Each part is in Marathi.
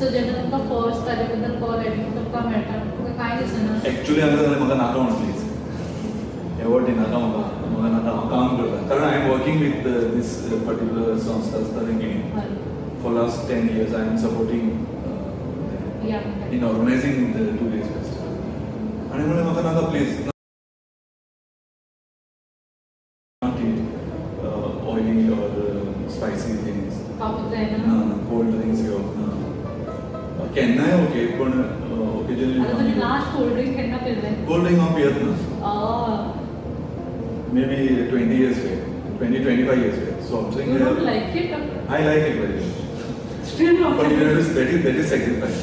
सो जेन्ना तुमकां फर्स्ट ताजे बद्दल कॉल येता तुमकां मेळटा तुमकां कांय दिसना एक्चुअली हांवें जाल्यार म्हाका नाका म्हण प्लीज एवॉर्ड नाका म्हाका नाका हांव काम करता कारण I am working with this particular संस्था आसता तेंगे for last 10 years I am supporting in organizing the 2 days festival आणि म्हणून म्हाका नाका please oily or spicy things cold drinks केन्नाय ओके पण occasionally लास्ट कोल्ड ड्रिंक केन्ना पिल्लें cold drink हांव पियत ना maybe 20 years back 25 years back so I'm saying you don't like it I like it very much still not but that is sacrifice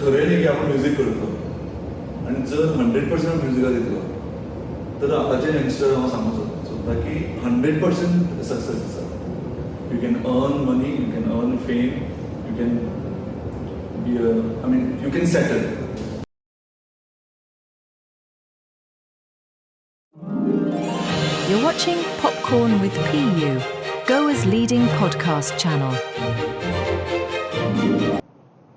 ठरयलें की आपण म्युझिक करतो आणि जर 100% म्युझिकाक दितलो तर आताचे यंगस्टर हांव सांगूंक सोदता की 100% सक्सेस आसा you can earn money you can earn fame you can B I mean you can settle. You're watching Popcorn with PU, Goa's leading podcast channel.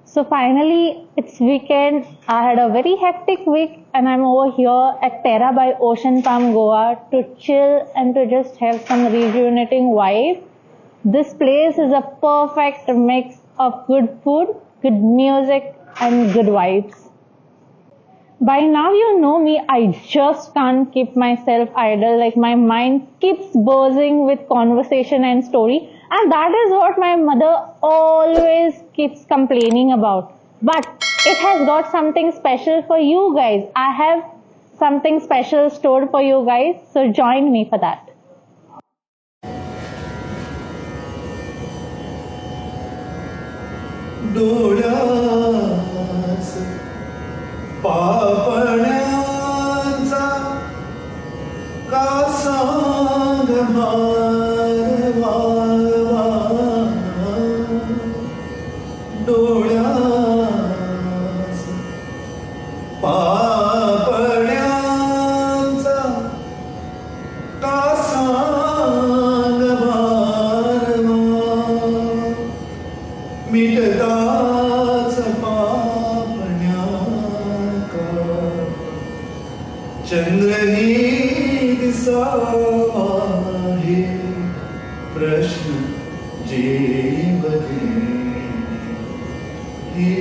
So finally, it's weekend. I had a very hectic week and I'm over here at Terra by Ocean Palm, Goa to chill and to just have some rejuvenating vibe. This place is a perfect mix of good food, good music and good vibes. By now you know me, I just can't keep myself idle. Like my mind keeps buzzing with conversation and story. And that is what my mother always keeps complaining about. But it has got something special for you guys. I have something special stored for you guys. So join me for that. डोळ्यास पापण्यांचा का सांग मारवा डोळ्यास पापण्यांचा का सांग मारवा मिटताच पापण्या चंद्रही दिसावा हे प्रश्न जीवने हे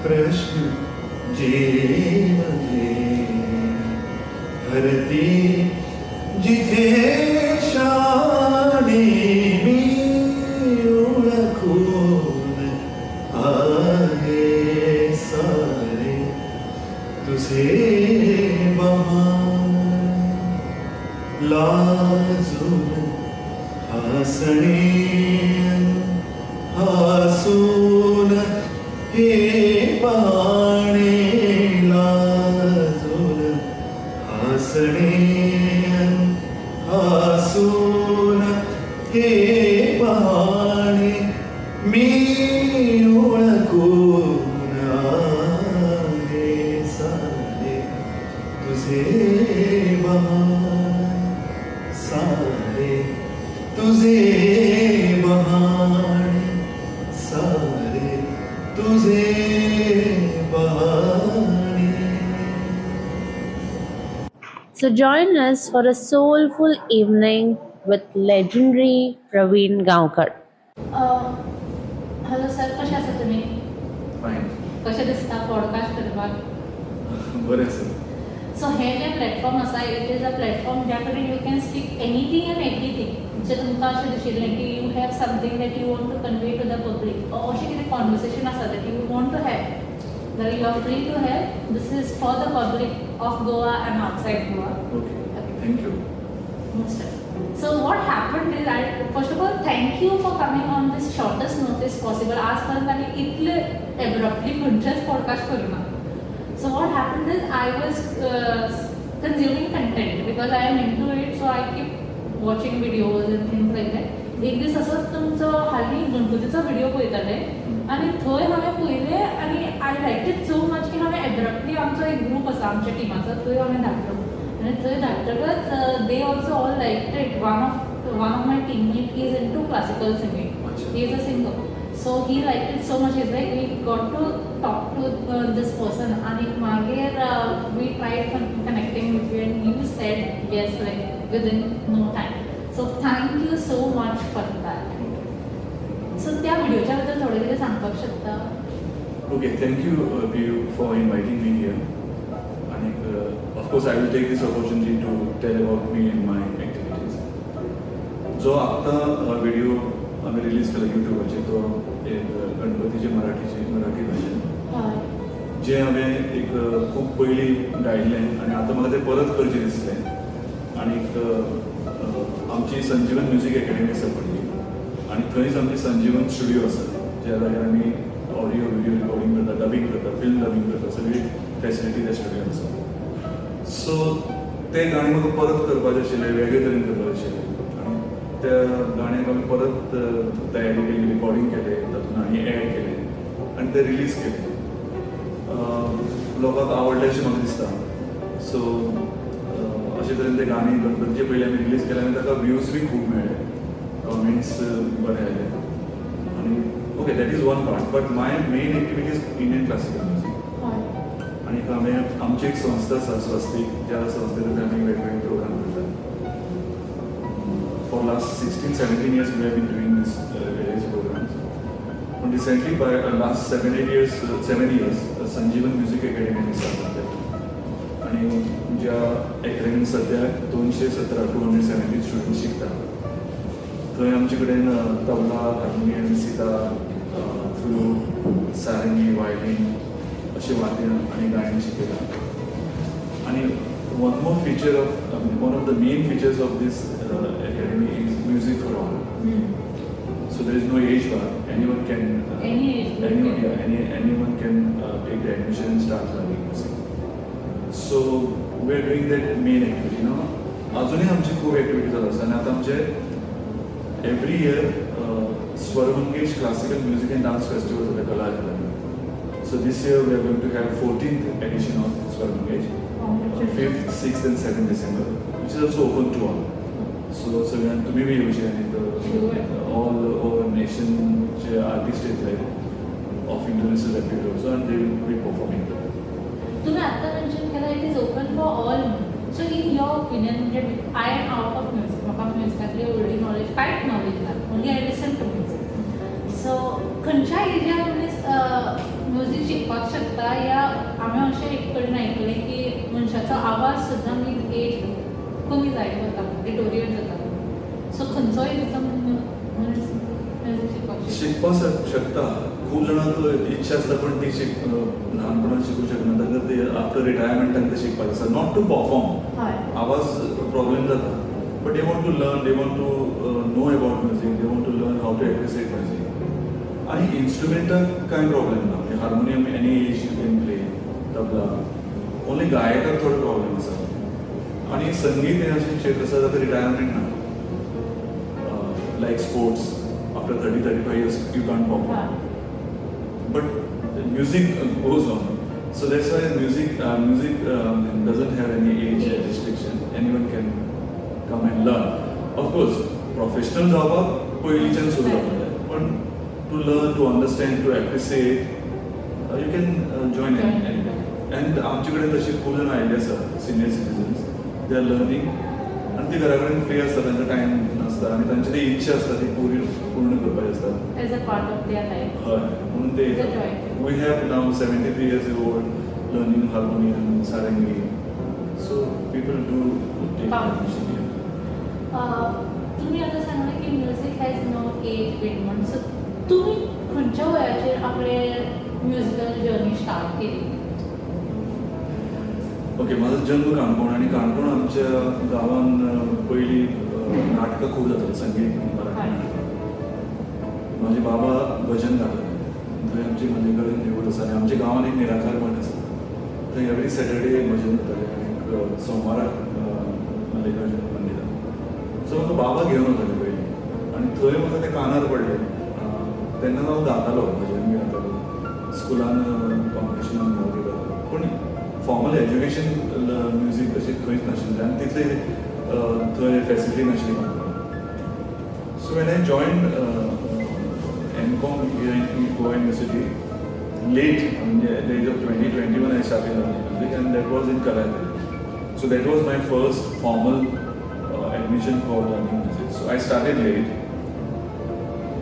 प्रश्न जीवने धरती जिथे शाने मी ओळखून आहे सारे तुझे बहार लाजून हसणे हसून हे पाणे लाजून हसणे हसून हे पाणे मी ओळखून आहे सारे तुझे बहार सारे तुझे बहार सारे तुझे बहार. So join us for a soulful evening with legendary Praveen Gaonkar. Hello sir कशे आसा तुमी फायन कशें दिसता पॉडकास्ट करपाक बरें आसा सो हे जे प्लॅटफॉर्म आसा इट इज अ प्लॅटफॉर्म ज्या कडेन you can speak anything and everything जे तुमकां अशें दिशिल्लें की you have something that you want to convey to the public अशें कितें कॉन्वर्सेशन आसा that you want to have that you are free to have. This is for the public of Goa and outside Goa. Okay. Thank you. Most welcome. So what happened is, first of all, thank you for coming on this shortest notice possible. आजपर्यंत आम्ही इतले abruptly खंयचेच podcast करूना. So what happened is, I was consuming content because I am into it. So I keep watching videos and things like that. एक दीस असंच तुमचो हालीं गणपतीचो व्हिडिओ पळयताले आनी थंय हांवें पळयलें आनी I like it so much की हांवें एब्रप्टली आमचो एक ग्रूप आसा आमच्या टिमाचो थंय हांवें धाडलो आनी थंय धाडटकच they also all like it one of my teammate is into classical singing he is a singer. So he liked it so much. He's like, we got to talk to this person, and Mager, we tried connecting with you, and you said yes, like within no time. So thank you so much for that. So त्या व्हिडिओच्या बद्दल थोडं कितें सांगपाक शकता? Okay, thank you, Piyu, for inviting me here. And of course, I will take this opportunity to tell about me and my activities. जो आत्ता व्हिडिओ आम्ही रिलीज केला युट्यूबवरचे तो एक गणपतीचे मराठी भाशेन जे हांवें एक खूब पयलीं गायिल्लें आनी आतां म्हाका तें परत करचें दिसलें. आनीक आमची संजीवन म्युजीक एकेडमी आसा पडली आनी थंयच आमची संजीवन स्टुडिओ आसा ज्या जाग्यार आमी ऑडियो व्हिडिओ रिकॉर्डिंग करता, डबिंग करता, फिल्म डबिंग करता, सगळी फॅसिलिटी त्या स्टुडिओन आसा. सो ते गाणें म्हाका परत करपाचें आशिल्लें, वेगळे तरेन करपाचें आशिल्लें. त्या गाण्याक आमी परत तयारी केली, रिकॉर्डिंग केलें, तातूंत आनी एड केलें आनी ते रिलीज केले. लोकांक आवडलें अशें म्हाका दिसता. सो अशे तरेन ते गाणी गणपतीचे पयलीं आमी रिलीज केले आनी ताका व्ह्यूज बी खूब मेळ्ळे, कमेंट्स बरे आयले. आनी okay, that is one part, but my main activity is Indian classical music. आनी हांवें आमची एक संस्था आसा स्वस्तीक, ज्या संस्थेंत आमी वेगवेगळे प्रोग्राम करतात. For last 16-17 years we have been doing this various programs. And recently by last 7 years Sanjeevan Music Academy is started. आणि ज्या अकॅडमीन सद्याक 270 स्टुडंट्स शिकतात. थंय आमचे कडेन तबला, हार्मोनियम, सितार, फ्लूट, सारंगी, वायलीन अशी वाद्यां आनी गायन शिकयतात. आणि one more feature of one of the main features of this academy is music for all. So there is no age bar. Anyone can anyone can take the admission and start learning music. So we are doing that main activity. अजूनही आमची खूप ॲक्टिव्हिटीज आसा आनी आतां आमचे every year Swarmangesh classical music and dance festival जाता कला अकादमी. So this year we are going to have 14th edition of Swarmangesh. 5th, 6th and 7th December, which is also open to all. So तुम्ही बी येवचे आनी all over nation जे आर्टिस्ट येतले of international repute also and they will be performing. तुम्ही आता मेन्शन केला it is open for all. So in your opinion, म्हणजे I am out of music, म्हाका म्युझिकातली व्हडली नॉलेज कांयच नॉलेज ना, only I listen to music. So खंयच्या एरिया मनीस म्युझिक शिकपाक शकता, या हांवें अशें एक कडेन आयकलें की मनशाचो आवाज सुद्दां विथ एज कमी जायत वता, डिटोरिएट जाता. सो खंयचोय मनीस म्युझिक शिकपाक शकता. खूप जाणांक इच्छा आसता पण ती ल्हानपणांत शिकूंक शकना, ताका ते आफ्टर रिटायरमेंटान ते शिकपाक आसता, नॉट टू परफॉर्म. आवाज प्रॉब्लेम जाता, but they want to learn, they want to know about music, they want to learn how to appreciate music. आणि इन्स्ट्रुमेंटाक कांय प्रॉब्लेम ना, म्हणजे harmonium any age you can play, tabla, only गायकाक थोडो प्रॉब्लेम आसा. आणि संगीत हें अशें क्षेत्र आसा जाका रिटायरमेंट ना, लायक sports after 30-35 years you can't perform. But music goes on. So that's why music doesn't have any age restriction. Anyone can come and learn. Of course, professional जावपाक पयलींच्यान सुरू जाता, पण to learn, to understand, to appreciate, you can join in. And आमचे कडेन तशी खूब जाणां आयिल्ले आसात, senior citizens, they are learning आनी ती घरा कडेन फ्री आसता, तांचो टायम नासता आनी तांची ती इच्छा आसता ती पूर्ण करपाची आसता. As a part of their life. हय, म्हणून ते वी हॅव नाव 73 years old learning harmonium, sarangi. So people do take admission here. तुम्ही आता सांगले की music has no age limit. So तुम्ही खंयच्या वयाचेर आपले म्युझिकल जर्नी स्टार्ट केली? ओके, माझा जन्म काणकोण आणि काणकोण आमच्या गावान पयलीं नाटकां खूब जातालीं, संगीत मराठी नाटकां. माझे बाबा भजन गाताले, थंय आमची मल्लिकार्जून देवूळ आसा आनी आमच्या गांवान एक निराकार मठ आसा, थंय एवरी सॅटर्डे भजन जातालें आनी सोमाराक मल्लिकार्जून मंदिरांत. सो म्हाका बाबा घेवन वताले पयलीं आनी थंय म्हाका ते कानार पडले. तेन्ना हांव गातालो, भजन बी गातालो, स्कुलान कॉम्पिटिशनान भाग घेतालो, पूण फॉर्मल एज्युकेशन म्युजीक अशी खंयच नाशिल्लें आनी तितले थंय फॅसिलिटी नाशिल्ली. So when I join M.Com here in Goa University. Late, at the age of 20, 21, I started learning music, and that was in Kalahari. So that was my first formal admission for learning music. So I started late,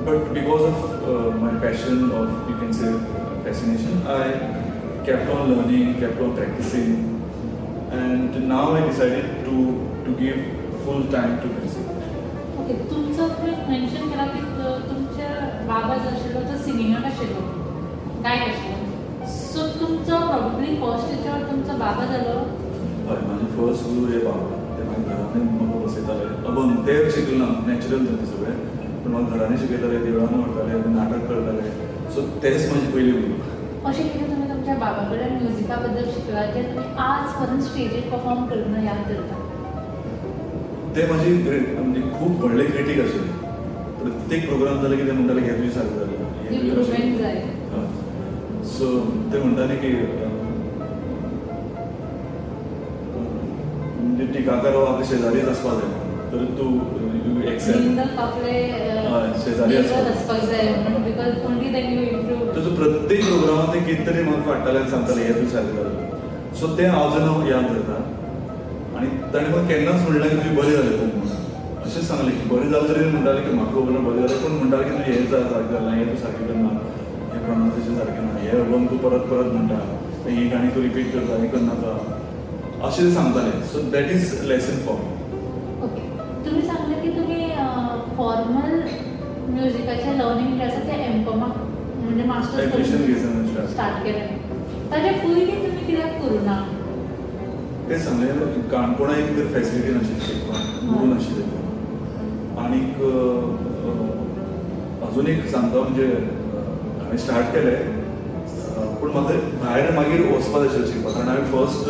but because of my passion, or you can say fascination, I kept on learning, kept on practicing, and now I decided to give full time to music. Okay, तुमचं तुम्ही मेन्शन केला की तुमच्या बाबा जो आशिल्लो तो सिंगिंगाक आशिल्लो, गायक आशिल्लो. सो तुमचो प्रॉब्ली फर्स्ट टिचर तुमचो बाबा जालो. हय, माझे फर्स्ट गुरु हे बाबा. ते म्हाका घरांनी म्हाका बसयताले. अभंग ते शिकले ना, नॅचरल ते सगळें, पूण म्हाका घरांनी शिकयताले, देवळांनी व्हरताले, नाटक करताले. सो तेच म्हाजे पयली गुरु. अशें कितें तुमी तुमच्या बाबा कडल्यान म्युजिका बद्दल शिकला जे तुमी आज पर्यंत स्टेजीर परफॉर्म करतना याद करता? ते माझी म्हणजे खूप व्हडले क्रिटीक आशिल्ले. प्रत्येक प्रोग्राम जाले की ते म्हणटाले हे तुजें सारकें जालें. इम्प्रुवमेंट जाय. सो ते म्हणटाले की म्हणजे टिकाकार हो आपले शेजारीच आसपाक जाय, तर तूं एक्सेल निंदक आपले शेजारी आसपाक जाय म्हणून, because only then you improve. ताजो प्रत्येक प्रोग्रामांत ते कितें तरी म्हाका फाडटाले आनी सांगताले हे तुजें सारकें जालें. सो ते हांव जेन्ना याद करता, आनी ताणें म्हाका केन्नाच म्हणलें की तुवें बरें जालें तूं म्हणून. अशेंच सांगलें की बरें जालें तरी म्हणटालें की म्हाका खबर ना बरें जालें, पूण म्हणटालें की तुवें हें सारकें जालें ना, हें तूं सारकें करना, हें प्रोनाउन्सिएशन सारकें ना, हें अभंग तूं परत परत म्हणटा, ही गाणी तूं रिपीट करता, हें करनाका, अशें ते सांगताले. So that is lesson for me. Okay, तुम्ही सांगले की तुम्ही फॉर्मल म्युझिकाचें लर्निंग जें आसा तें M.Com म्हणजे Admission घेतलं मास्टर्स start. स्टार्ट केलें. ताचे पयलीं तुमी कित्याक करूना? ते सांगलें काणकोणा एक तर फॅसिलिटी नाशिल्ली शिकपाक, गुरू नाशिल्ले. आनीक अजून एक सांगता म्हणजे हांवें स्टार्ट केलें, पूण म्हाका भायर मागीर वचपाक जाय आशिल्लें शिकपाक, कारण हांवें फर्स्ट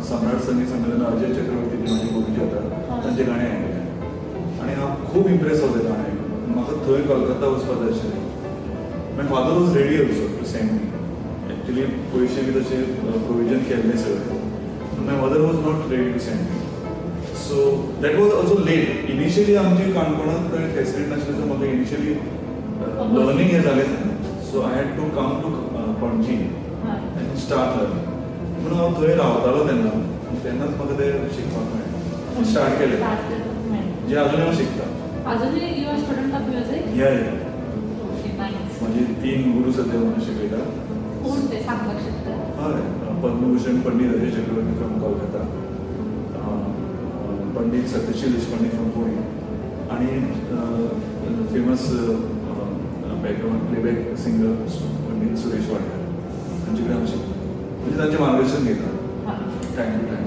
सम्राट संगीत संमेलन अजय चक्रवर्ती जी म्हाजी गुरुजी आसा तांचे गाणें आयकलें, आनी हांव खूब इम्प्रेस जालें गाणें आयकून. म्हाका थंय कलकत्ता वचपाक जाय आशिल्लें. My father was ready also to send me. Actually पयशे बी तशें प्रोविजन केल्लें सगळें. My mother was not ready to send me. So that was also late. Initially आमची काणकोणांत फॅसिलिटी नाशिल्ली, सो म्हाका इनिशियली लर्निंग हें जालें ना. So I had to come to Panaji आनी स्टार्ट लर्निंग. म्हणून हांव थंय रावतालो तेन्नाच म्हाका तें शिकपाक मेळ्ळें. स्टार्ट केलें जें अजूनय हांव शिकता. अजूनय you are student of music? Yeah okay, nice. म्हजे 3 गुरू सद्या म्हाका शिकयता. कोण ते सांगपाक शकता? हय, पद्मभूषण पंडित अजय चक्रवर्ती फ्रॉम कोलकाता, पंडित सत्यशील देशपांडे फ्रॉम पुणे, आणि famous background playback singer Pandit Suresh Wadkar हांचे कडेन हांव शिकता. म्हणजे तांचें मार्गदर्शन घेता टायम टू टायम.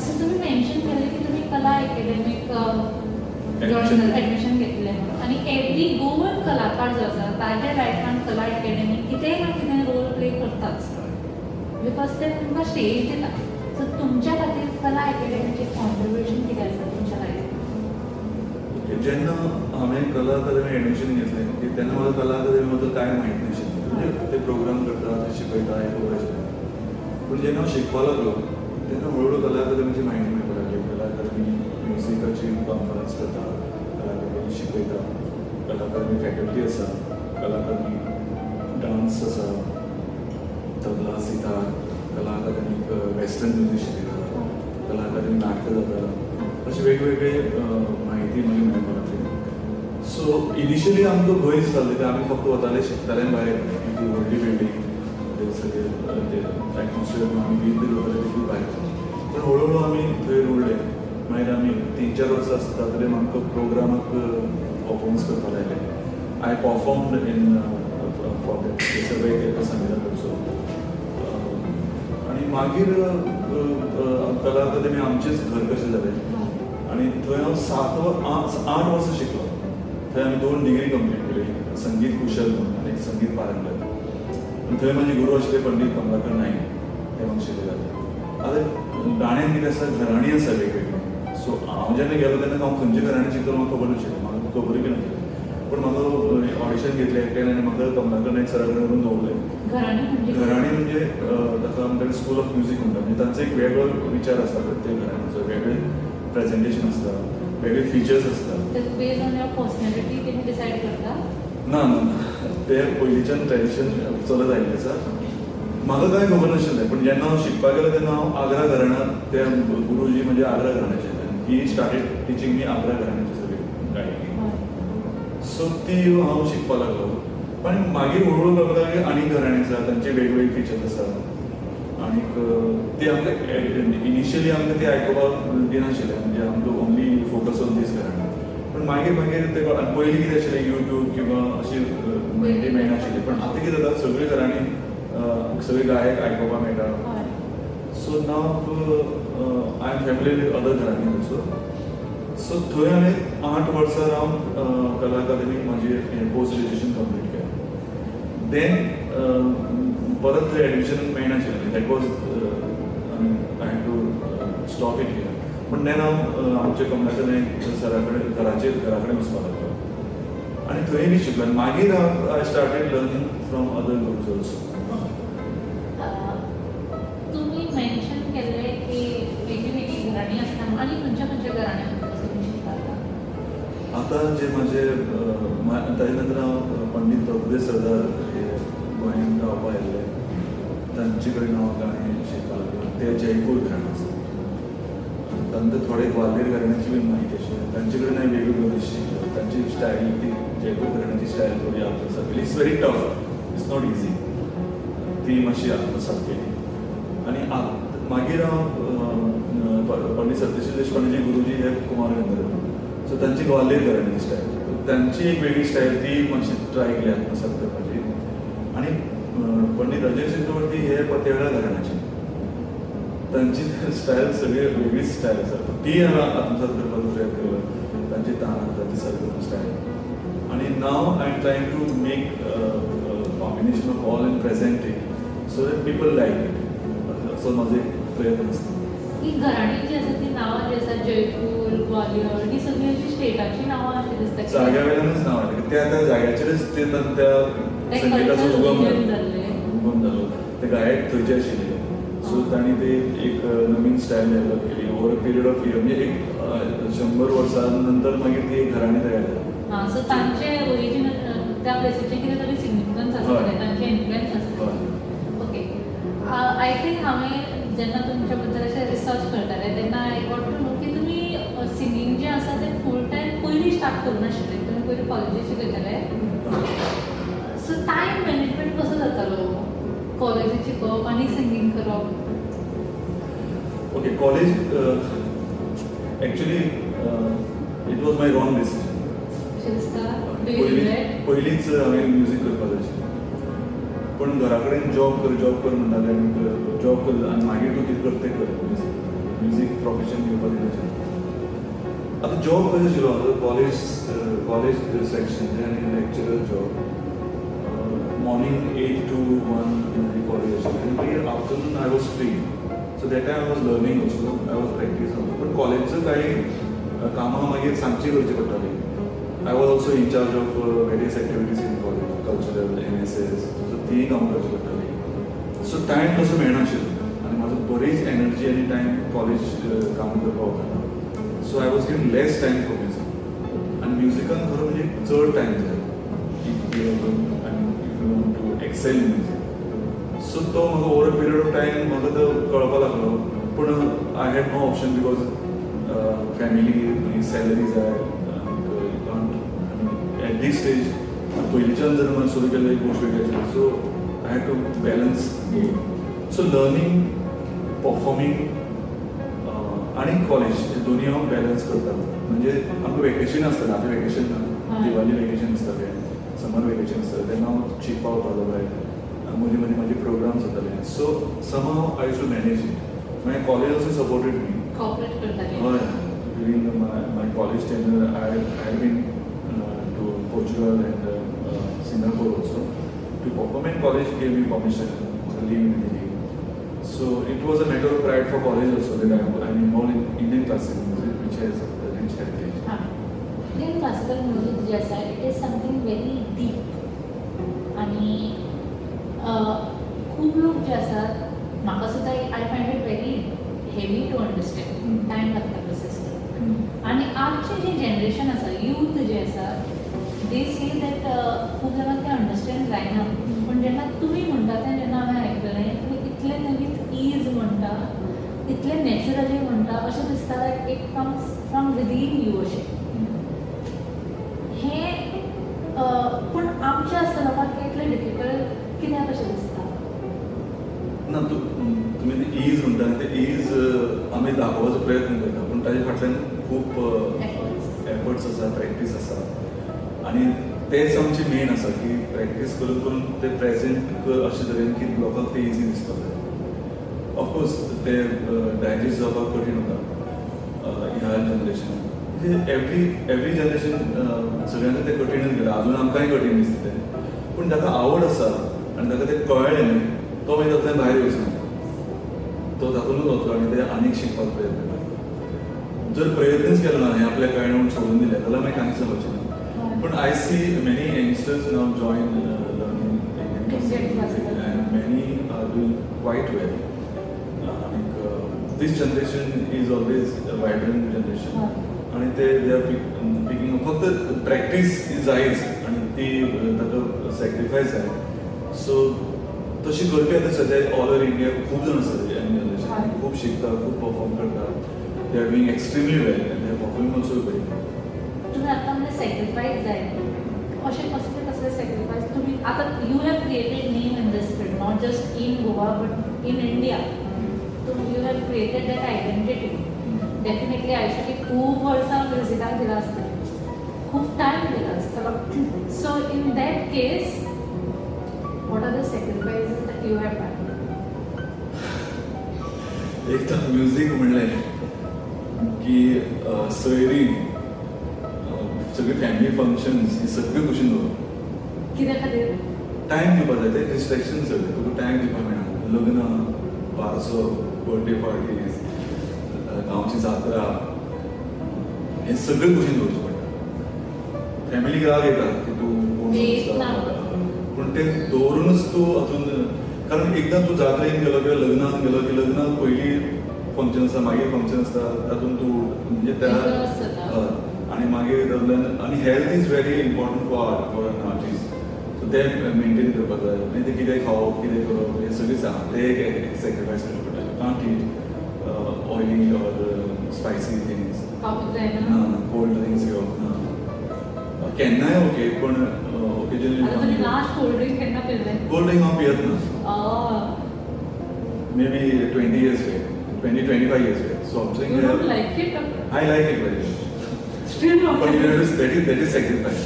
सो तुम्ही मेन्शन केलें की तुम्ही कला अकॅडमीक Admission. एडमिशन घेतलें, आणि एवरी गोवन कलाकार जो आसा ताज्या लायफान कला अकॅडमी कितेंय ना कितें रोल प्ले करताच, बिकॉज ते तुमकां स्टेज दिता. सो तुमच्या खातीर कला अकॅडमीचें कॉन्ट्रिब्युशन कितें आसा तुमच्या लायफान? जेन्ना हांवें कला अकादमी एडमिशन घेतलें की तेन्ना म्हाका कला अकादमी बद्दल कांय माहीत नाशिल्लें. म्हणजे ते प्रोग्राम करता, ते शिकयता, हें खबर आशिल्लें. पूण जेन्ना हांव शिकपाक लागलो तेन्ना हळूहळू कला अकादमीची म्हायती मेळपाक लागली. कला अकादमी म्युजिकाची कॉन्फरन्स करता, कला अकादमी शिकयता, कला अकादमी फॅकल्टी आसा, कला अकादमी डान्स आसा, तबला, सितार, कला अकादमीक वेस्टर्न म्युजीक शिकयता, कला अकादमी नाटकां जाता, अशें वेगवेगळे म्हायती मागीर मेळपाक लागली. सो इनिशियली आमकां भंय दिसतालो की आमी फक्त वताले शिकताले भायर, ती व्हडली बिल्डींग, ते सगळें ते एटमॉस्फियर आमी गीत बी करताले तितून भायर. पूण हळूहळू आमी थंय रुळले. मागीर आमी 3-4 वर्सां आसता तरी आमकां प्रोग्रामाक परफॉर्मन्स करपाक लायले. I performed in for that सगळे संगीताक ऑल्सो. आनी मागीर कला अकादमी आमचेंच घर कशें जालें, आनी थंय हांव 8 वर्सां शिकलो. थंय हांवें 2 डिग्री कंप्लीट केली, संगीत कुशल म्हणून आनी संगीत पारंगत. आनी थंय म्हाजे गुरू आशिल्ले पंडीत कमलाकर नाईक, ते म्हाका शिकयताले. आतां गाण्यान कितें आसा, घराणी आसा वेगवेगळी. सो हांव जेन्ना गेलो तेन्ना हांव खंयचे घराणे शिकतलो म्हाका खबर नाशिल्लें, म्हाका खबरूय बी नाशिल्लें. पूण म्हाका ऑडिशन घेतलें एकट्यान आनी म्हाका कमलाकर नाईक सरा कडेन व्हरून दवरलें. घराणी म्हणजे ताका आमच्याकडे स्कूल ऑफ म्युजीक म्हणटा. म्हणजे तांचो एक वेगळो विचार आसता प्रत्येक घराण्याचो, वेगळें प्रेजेंटेशन आसता, वेगळे फिचर्स आसता. बेस्ड ऑन युअर पर्सनॅलिटी तुम्ही डिसाईड करता? ना ते पयलींच्यान ट्रेडिशन चलत आयिल्लें आसा. म्हाका कांय खबर नाशिल्लें, पूण जेन्ना हांव शिकपाक गेलो तेन्ना हांव आग्रा घराण्यांत ते गुरुजी म्हणजे आग्रा घराण्याचे, ही स्टार्टेड टिचींग मी आग्रा घराण्याची सगळी गायकी. सो ती हांव शिकपाक लागलो. पण मागीर हळूहळू लागला की आनी घराणे आसा, तांचे वेगवेगळे फीचर्स आसा. आनीक ते आमकां इनिशियली आमकां ते आयकुपाक दिनाशिल्ले, म्हणजे आमकां ओन्ली फोकस ऑन दीस घराणे. पण मागीर मागीर ते पयलीं कितें आशिल्लें युट्यूब किंवा अशी माहिती मेळनाशिल्ली. पण आतां कितें जाता सगळी घरांनी सगळे गायक आयकुपाक मेळटा. So now I am family with other घरांनी ऑल्सो. सो थंय हांवें 8 वर्सां रावन कला अकादमीक म्हाजें पोस्ट ग्रॅज्युएशन कंप्लीट केलें. देन परत थंय एडमिशन मेळनाशिल्लें. That was I had to stop it here. पण देन हांव आमच्या कमलाकरन सरा कडेन घरा कडेन वचपाक लागलो आनी थंय बी शिकलो. मागीर I started learning from other groups also. तुम्ही मेन्शन केलें की वेगळी घराणी आसता आनी खंयच्या खंयच्या घराण्यांत तुमी शिकता? आतां जे म्हाजे ताजे नंतर हांव पंडीत प्रभुदेव सरदार हे गोंयांत रावपाक आयिल्ले, तांचे कडेन हांव गाणें शिकपाक लागलो. ते जयपूर घराणें आसा. तांकां थोडे ग्वाल्हेर घराण्याची बी म्हायती आशिल्ली. तांचे कडेन हांवें वेगवेगळ्यो डिशी शिकल्यो. तांची स्टायल ती जयपूर घराण्याची स्टायल थोडी आत्मसात केली. It's very tough, it's not easy. ती मातशी आत्मसात केली. आनी मागीर हांव पंडीत सत्यशील देशपांडेचे गुरुजी हे कुमार गंधर्व. सो तांची ग्वाल्हेर घराण्याची स्टायल, तांची एक वेगळी स्टायल ती मातशी ट्राय केली आत्मसात करपाची. आनी पंडीत अजय चक्रवर्ती हे पतेळा घराण्याचे, तांची स्टायल सगळी वेगळीच स्टायल आसा. ती हांवें आत्मसात करपाचो प्रयत्न केलो. तांची तान ती सगळी स्टायल. आनी now I am trying to make combination of all in presenting so that people like it. असो म्हाजो एक प्रयत्न आसता. ही घराणी जी आसा ती नांवां जी आसा जयपूर, ग्वालियर ही सगळी अशी स्टेटाची नांवां अशी दिसता. जाग्या वयल्यानूच नांव आयलें. त्या जाग्याचेरच ते त्या संगीताचो उगम जालो. ते गायक थंयचे आशिल्ले. सो तांणी ते एक नवीन स्टायल डेव्हलप केली. Over a period of year, म्हणजे एक 100 वर्सां नंतर मागीर ती एक घराणी तयार जाली. सो तांचे ओरिजिनल त्या प्लेसीचे कितें तरी सिग्निफिकन्स आसतलें, तांचे इन्फ्लुएन्स आसतलें. ओके. आय थिंक हांवें जेन्ना तुमच्या बद्दल अशें रिसर्च करतालें तेन्ना आय गॉट टू नो की तुमी सिंगींग जें आसा तें फूल टायम पयलीं स्टार्ट करूं नाशिल्लें. तुमी पयलीं कॉलेजीक शिकयताले. सो टायम मॅनेजमेंट कसो जातालो कॉलेजीक शिकप आनी सिंगींग करप? Okay, college actually it was my wrong decision. अशें दिसता? Do you regret? पयलींच हांवें म्युजीक करपाक जाय. पण घरा कडेन जॉब कर म्हणटाले. आनी जॉब कर आनी मागीर तूं कितें कर तें कर. म्युजीक प्रोफेशन घेवपाक जाय. आतां जॉब कशें आशिल्लो कॉलेज सेक्शन आनी lecturer job. Morning 8 to 1 college आशिल्लें आनी मागीर afternoon I was free. So that time I was learning also, I was practice also. पण कॉलेजचं काही कामां मागीर सांजची करची पडटाली. I was also in charge of various activities in college, cultural, NSS. So तीय कामां करची पडटाली. सो टायम तसो मेळनाशिल्लो आनी म्हाजो बरीच एनर्जी आनी टायम कॉलेज कामां करपाक वतालो. So I was giving less time for music. आनी म्युजिकान खरो म्हणजे चड टायम जाय if you want to excel in music. So तो म्हाका over a period of time म्हाका तो कळपाक लागलो. पूण I had no option because family salary जाय. एट दीस स्टेज पयलींच्यान जर म्हाका सुरू केल्ली एक गोश्ट वेगळी आशिल्ली. So I had to balance. So learning, performing आनी कॉलेज हे दोनी हांव बॅलन्स करतालो. म्हणजे आमकां वेकेशन आसतालें. आतां वेकेशन ना, दिवाली वेकेशन आसतालें, समर वेकेशन आसतालें, तेन्ना हांव शिकपाक वतालो भायर. मदीं मदीं म्हाजे प्रोग्राम्स जाताले. So somehow I use to manage it. मागीर college also supported me. Cooperate करताले? हय. During my college tenure I had been to Portugal and Singapore also to perform. And college gave me permission, leave दिली. So it was a matter of pride for college also that I am involved in Indian classical music which has rich heritage. Indian classical music जे आसा it is something very deep. आनी खूब लोक जे आसात, म्हाका सुद्दां I find it very heavy to understand. Time लागता प्रोसेस करपाक. आनी आजचें जें जनरेशन आसा, यूथ जे आसा, दे से दॅट खूब जाणांक तें अंडरस्टँड जायना पूण जेन्ना तुमी म्हणटा तें जेन्ना हांवें आयकलें तुमी इतलें विथ ईज म्हणटा इतलें नॅचरली म्हणटा अशें दिसता like it comes from within you अशें हें पूण आमचें आसता लोकांक हें इतलें डिफिकल्ट कित्याक अशें दिसता ना तुम्ही ते ईज म्हणटा ते ईज आमी दाखोवपाचो प्रयत्न करता पूण ताजे फाटल्यान खूब एफर्ट्स आसा प्रॅक्टीस आसा आनी तेच आमचे मेन आसा की प्रॅक्टीस करून करून ते प्रेजेंट कर अशे तरेन की लोकांक ते इजी दिसपाक जाय ऑफकोर्स ते डायजेस्ट जावपाक कठीण वता ह्या जनरेशनान एवरी जनरेशन सगळ्यांना ते कठीणच गेला अजून आमकांय कठीण दिसता ते पूण ताका आवड आसा आनी ताका ते कळ्ळें न्ही तो मागीर तातूंतल्यान भायर वचना तो तातूंतच वचो आनी ते आनीक शिकपाक प्रयत्न करता जर प्रयत्नच केलो ना हें आपल्या कळ्ळें म्हूण सोडून दिलें जाल्यार मागीर कांयच जावचें ना पूण I see many youngsters now join learning and many are doing quite well this generation is always vibrant generation आणि ते दे आर पिकिंग फक्त प्रॅक्टीस जायच आणि ती ताका सॅक्रिफायस जाय सो तशी करपी आतां सद्या ऑल ओव्हर इंडिया खूब जाण आसा यंग जनरेशन खूब शिकता खूब परफॉर्म करता they are doing extremely well and they are performing also very तुम्ही आतां म्हणजे सॅक्रिफायस जाय अशें कसले सॅक्रिफायस तुमी आतां you have created name in this field not just in Goa but in India you have created that identity definitely आयुष्याची खूप वर्सां म्युझिकाक दिला आसतलें खूप टायम दिला आसतलो so in that case what are the sacrifices that you have done? एक तर म्युझिक म्हणलें की सोयरी सगळी फॅमिली फंक्शन्स ही सगळी कुशीन दवरप कित्या खातीर टायम दिवपाक जाय ते डिस्ट्रॅक्शन सगळे तुका टायम दिवपाक मेळना लग्न बारसो बर्थडे पार्टीज गांवची जात्रा हे सगळे कुशीन दवरचें पडटा फॅमिलीक राग येता की तूं पूण ते दवरूनच तूं हातून कारण एकदां तूं जात्रेन गेलो किंवा लग्नाक गेलो की लग्नाक पयलीं फंक्शन आसता मागीर फंक्शन आसता तातूंत तूं म्हणजे त्या आनी मागीर तातूंतल्यान आनी health is very important for an artist so ते मेंटेन करपाक जाय आनी ते कितें खावप कितें करप हें सगळें सांग ते एक सॅक्रिफायस करचें पडटा you can't eat oily or spicy things ना कोल्ड ड्रिंक्स घेवप ना केन्नाय ओके पूण ओकेजनली लास्ट कोल्ड ड्रिंक केन्ना पिल्लें कोल्ड ड्रिंक हांव पियत ना may be 20 years back 20-25 years back so I'm saying you don't like it I like it very much still not but that is sacrifice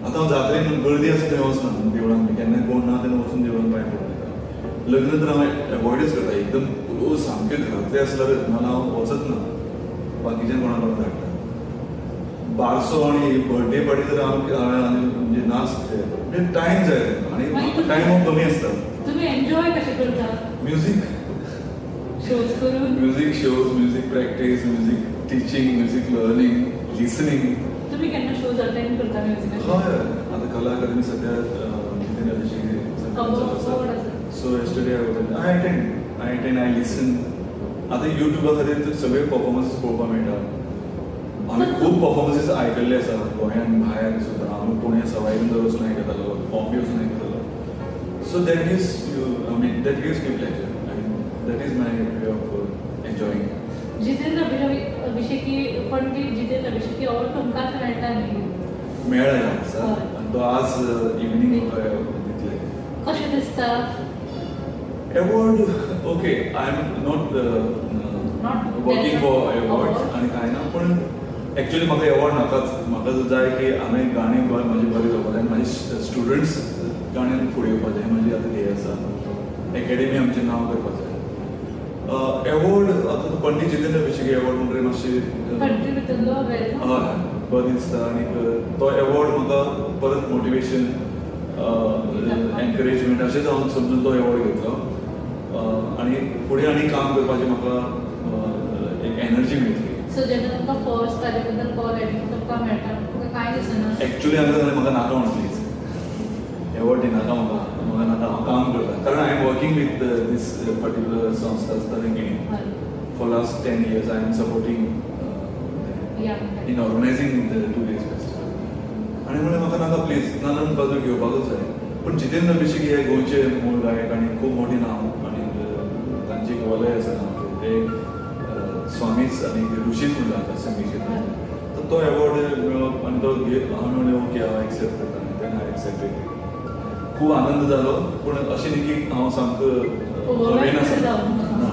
आता हांव जात्रेन गर्दी आसा थंय वचना देवळान केन्ना कोण ना तेन्ना वचून देवळान पांय पडटा लग्न तर हांव एवॉयडच करता एकदम रोज सामकें घरांतलें आसल्यार मला हांव वचत ना बाकीच्या कोणा कोणाक धाडटा बारसो आणि बर्थडे पार्टी तर म्हणजे नाच म्हणजे टायम जाय आणि टायम कमी आसता तुम्ही एन्जॉय कशें करता म्युझिक शोज करून music shows music practice music teaching music learning listening तुम्ही केन्ना शोज अटेंड करता म्युझिकाचे हय आता कला अकादमी सध्या so yesterday I attend I listen आता युट्यूबा खातीर सगळे परफॉर्मन्सीस पळोवपाक मेळटा आमी खूब परफॉर्मन्सीस आयकल्ले आसा गोंयान भायर सुद्दां आमी पुणे सवायनगर वचून आयकतालो बॉम्बे वचून आयकतालो so that gives you I mean that gives me pleasure आनी that is my way of enjoying Jitendra Abhisheki Pandit Jitendra Abhisheki award तुमकांच मेळटा न्ही मेळ्ळा आसा आनी तो आज इवनिंग दितले कशें दिसता award okay I am not working for awards आनी कांय ना पूण एक्चुअली म्हाका एवॉर्ड नाकाच म्हाका जाय की हांवें गाणी म्हजी बरी जावपाक जाय म्हाजे स्टुडंट्स गाण्यान फुडें येवपाक जाय म्हाजी आतां ध्येय आसा एकेडेमी आमचें नांव करपाक जाय एवॉर्ड आतां तो पंडीत जितेंद्र अभिषेकी एवॉर्ड म्हणटरी मातशें कंट्री भितरलो हय बरें दिसता आनी तो एवॉर्ड म्हाका परत मोटिवेशन एनकरेजमेंट अशेंच हांव समजून तो एवॉर्ड घेतलो आनी फुडें आनी काम करपाचें म्हाका एक एनर्जी मेळटली सो जेन्ना तुमकां फर्स्ट ताजे बद्दल कॉल आयली तुमकां मेळटा तुमकां कांय दिसना एक्चुअली हांवें जाल्यार म्हाका नाका म्हणून प्लीज एवॉर्ड दिनाका म्हाका नाका हांव काम करता कारण I am working with this particular संस्था आसता तेंगे for last 10 years I am supporting in organizing the 2 days festival आनी म्हणलें म्हाका नाका प्लीज नाना म्हणपाक तूं घेवपाकूच जाय पूण जितेंद्र अभिषेक हे गोंयचे मूळ गायक आनी खूब मोठे नांव आनी तांची गोवलय आसा ते स्वामीच आनी ऋषीच म्हणटा संगीत तर तो एवॉर्ड मेळप आनी तो हांव म्हणलें ओके हांव एक्सेप्ट करता आनी तेन्ना हांव एक्सेप्ट खूब आनंद जालो पूण अशें न्ही की हांव सामको नवीन आसा ना